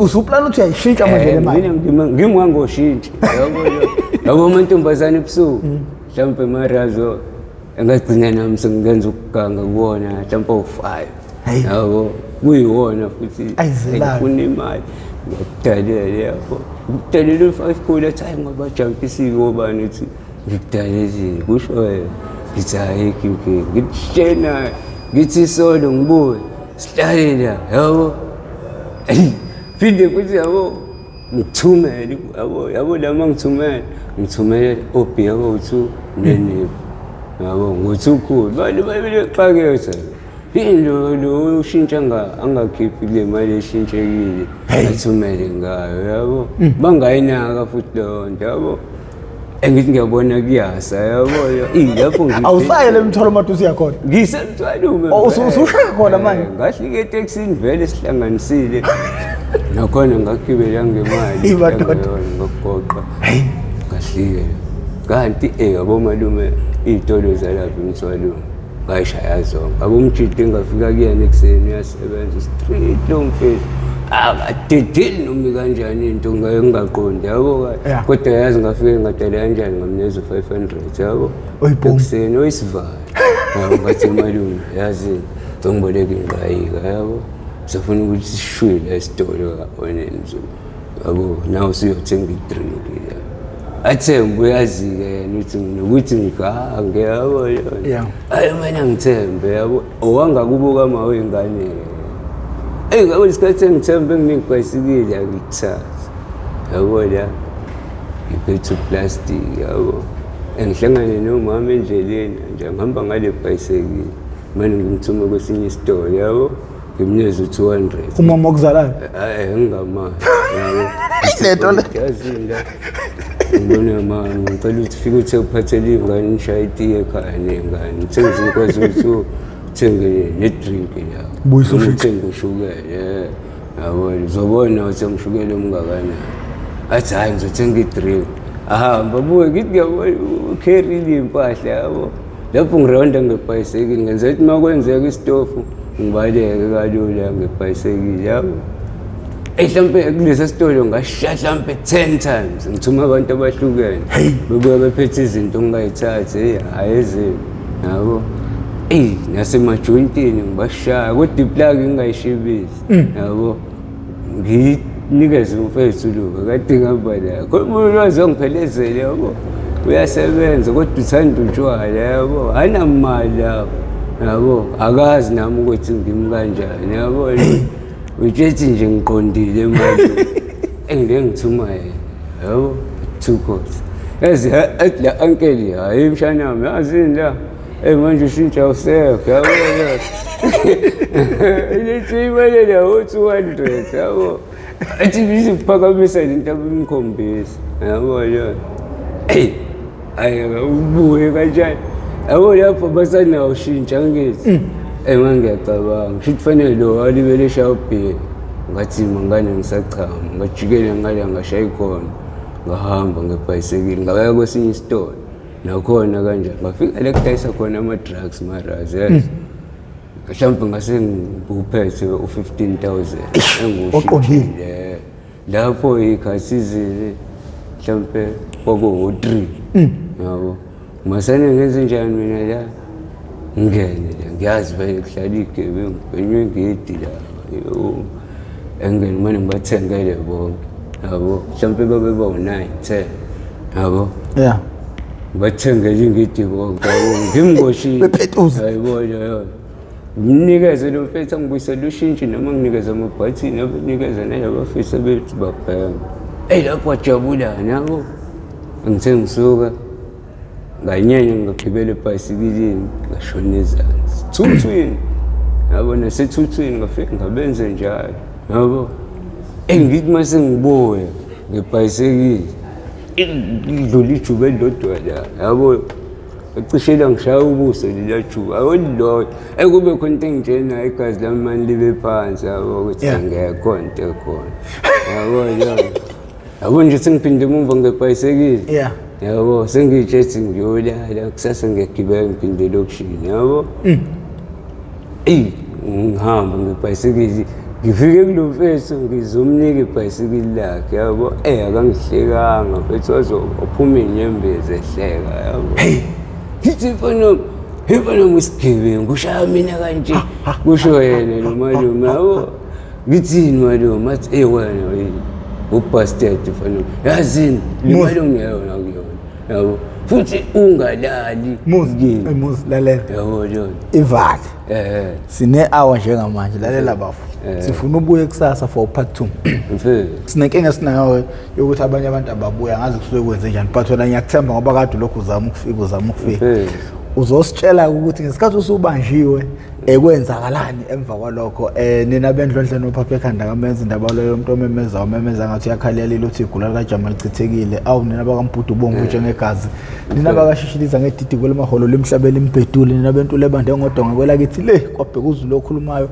usuplana uthi uyayishintsha manje le mali ngimwangoshintsha yabo amantombazane ebusuku mhlawumbe marazo engagcina nami sengenza ukuganga kuwona mhlawumbe u5 yabo kuyiwona futhi ngifuna imali ngikudalela yabo ngikudalela 5 khula time ngoba jumpisiwe obani uthi ngikudalela kusho ngithi hayi ngitshena ngithi solo ngibuye sihlale la yabo phinde futhi yabo ngithumele yabo lama ngithumele obi yabo u2 nene yabo ngo2 khulu bale xakethe lo ushintsha angakhiphi le mali eshintshekile athumele ngayo yabo bangayinaka futhi lo nto yabo engithi ngiyabona kuyasa yabo lapho awusayele emtholo madusi yakhona ngisemthwalume usushaya khona manje ngahlike etaxini vele sihlanganisile nakhona ngakugibela ngemali ngokugoqa ngahlike kanti yabo malume izitolo zalapha emthwalume ngayishaya zonke abomjidi engafika kuyena ekuseni uyasebenza street lo mfethu akadedeli noma kanjani into ngingaqondi yabo kodwa yazi ngafike ngadala kanjani ngamneza 500 yabo ekuseni oyisivalo ngathi malume yazi ngizongiboleka ingqayika yabo sifuna ukuthi sishwile esitolo kaoneni yabo nawe usuyothenga idrink athembe uyazi-ke yena uthi nokuthi ngigange yabo yona ayi mina ngithembe yabo owangakubuka ma wengane ngabe isikhathi engithembe engingibhayisikile angithatha yabo la ngiphethe uplastic yabo engihlangane nomama endleleni nje ngihamba ngale bhayisikile manje ngimthuma kwesinye isitolo yabo ngimnikeza u200 umama okuzalayo ngingamazi yabo leto le ngibona mama ngicela ukuthi ufike uthe uphathele ingane nishaya itiye ekhaya nengane ngithengise ikwazi ukuthi uthenge nedrink yabo buyisa uthenge ushukela yabo uzobona ukuthi ngishukela omngakanani athi hayi ngizothenga idrink ahamba buke ngithi ngiyabona ukherile impahla yabo lapho ngironda ngebhayisikili ngenza ukuthi makwenzeka isitofu ngibaleke kalula ngebhayisikili yabo mhlampe kulesi sitolo ngashiya mhlampe 10 times ngithuma abantu abahlukene bebuya bephethe izinto ngingayithathi hayi ezinto yabo nasemajointini ngibashaya kodwa iplug ngingayishibisi yabo nginikeze umfethu lo kade ngihamba la kodwa ulwazi ongiphelezele yabo uyasebenza kodwa uthanda utshwala yabo anamali yabo akazi nami ukuthi ngimi kanjani yabo ujethi nje ngiqondile imali engike ngithuma yena yabo 2 course yazi la uncle hayi mshanami yazini la manje ushintsha usekho yabo lethi imali la 200 yabo athi biziphakamisa into abimkhombisa yabo yona ubuye kanjani yabo lapho basanawo ushintsha ngithi ngiyacabanga futhi fanele lo alibele shawubhe ngathi mangane ngisachama ngajikele ngale ngashayi khona ngahamba ngebhayisikili ngaya kwesinye isitolo nakhona kanjani ngafika la kudayisa khona ama-drugs marazi yazi mhlawumbe ngase ngiphethe u-15,000 engushile lapho ikhasizile mhlawumbe kwaku-3 yabo masane ngenze njani mina la ngene la ngiyazi vele kuhlala igebengu benywe ngidi la engene manje ngibathengele bonke yabo mhlawumbe babeba u9 10 yabo ngibathengele ingidi bonke yabo ngimngoshile ayibona nginikeze lo mfethu angibuyisele ushintshi noma nginikeze amabhathini abanikeze nalabafisa bethu babhema lapho wajabulana yabo ngithe ngisuka nganyenya ngagibela ebhayisikilini ngashona ezansi thuthwini yabo nasethuthwini ngafika ngabenze njalo yabo ngithi mase ngibuya ngebhayisikili idlula ijuba elilodwa la yabo ecishela ngishaya ubuso lila juba awoliloyo kube khona into engitshena igazi lami mani libe phansi yabo ukuthi angekho into ekhona yabo nje sengiphinde emumva ngebhayisikili yabo sengitshethi ngiyolala kusasa ngiyagibela ngiphinde lokishini yabo ngihamba ngebhayisikili ngifike kulo mfethu ngizomnika ibhayisikili lakhe yabo akangihlekanga mfethu wazophuma inyembezi ehleka yabo ngithi mfana musigebengu ushaya mina kanje kusho yena lo malume yabo ngithini malume athi wena ubastard mfana yazini imali ongeyona kuyona yabo futhi ungalali muzi lalela yabo ivali sine-hour njengamanje lalela bafu sifuna ubuye kusasa for part 2 sinenkinga sinayo yokuthi abanye abantu ababuya ngaze kusuke kwenze njani but wena ngiyakuthemba ngoba kade lokhu uzama ukufika uzositshela ukuthi ngesikhathi usubanjiwe ekwenzakalani emva kwalokho nina bendlondle nophapha ekhanda kamenza indaba leyo umuntu omemeza ngathi uyakhalelile uthi igula likaJama lichithekile awu nina bakampudu ubonga njengegazi nina bakashishiliza ngedidi kwelemaholo lemhlabeni imbhedule nina bentu lebande ngodonga kwelakithi le kwabheka uzulu okhulumayo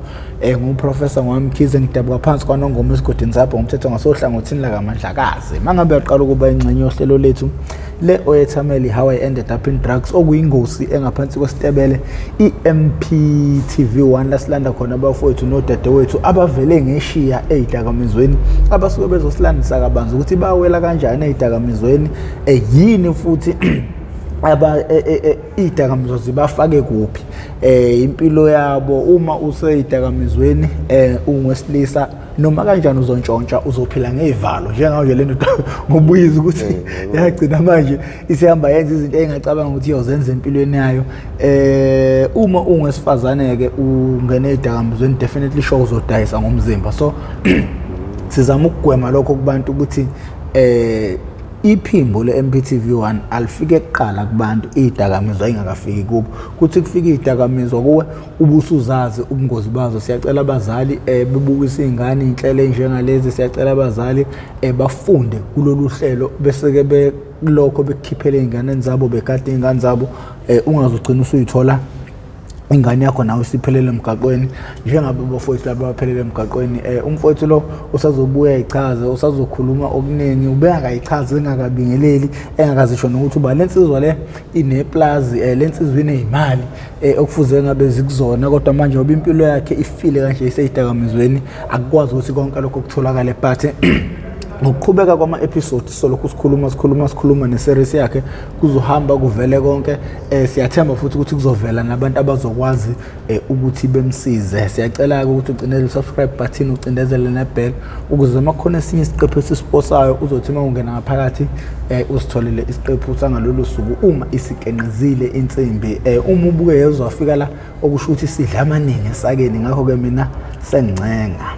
nguprofessor ngwamkhize ngidabwa phansi kwanongoma esigodini zapho ngomthetho ngasohlangothini la kaMandlakazi mangabe yaqala ukuba ingxenye yohlelo lethu le oyethameli how I ended up in drugs okuyingozi engaphansi kwesitebele iMP3 TV1 la silanda khona abafowethu nodadewethu abavele ngeshiya ezidakamizweni abasuke bezosilandisa kabanzi ukuthi bawela kanjani ezidakamizweni yini futhi izidakamizwa zibafake kuphi impilo yabo uma usezidakamizweni ungowesilisa noma kanjani uzontshontsha uzophila ngezivalo njengayo nje lento ngobuyizi ukuthi yagcina manje isihamba yenza izinto engacabanga ukuthi iyozenza empilweni yayo uma ungwesifazane ke ungene ezidakamizweni definitely sure uzodayisa ngomzimba so sizama ukugwema lokho kubantu ukuthi iphimbo le-MPTV1 alifike kuqala kubantu izidakamizwa ingakafiki kubo kuthi kufika izidakamizwa kuwe ubusuzazi ubungozi bazo siyacela abazali bebukisa izingane inhlelo enjengalezi siyacela abazali bafunde kulolu hlelo bese ke lokho bekukhiphele izingane zabo bekade izingane zabo ungazugcina usuyithola ingane yakho nawe isiphelele emgaqweni njengabe bafowethu laba baphelele emgaqweni umfowethu lo usazobuya ichaze usazokhuluma okuningi ubengakayichazi engakabingeleli engakazisho nokuthi uba lensizwa le ineplazi lensizwa inezimali okufuze ngabe zikuzona kodwa manje ngoba impilo yakhe ifile kanje iseyidakamizweni akukwazi ukuthi konke lokho kutholakala but ngokuqhubeka kwama-episode solokhu sikhuluma neseries yakhe kuzohamba kuvele konke siyathemba futhi ukuthi kuzovela nabantu abazokwazi ukuthi bemsize siyacela ukuthi ucinezele subscribe button ucindezele nebell ukuze makhona esinye isiqephu esisiposayo uzothi uma ungena ngaphakathi usitholele isiqephu sangalolu suku uma isikenqizile insimbi uma ubuke yezwa afika la okusho ukuthi sidla amaningi esakeni ngakho ke mina sengicenga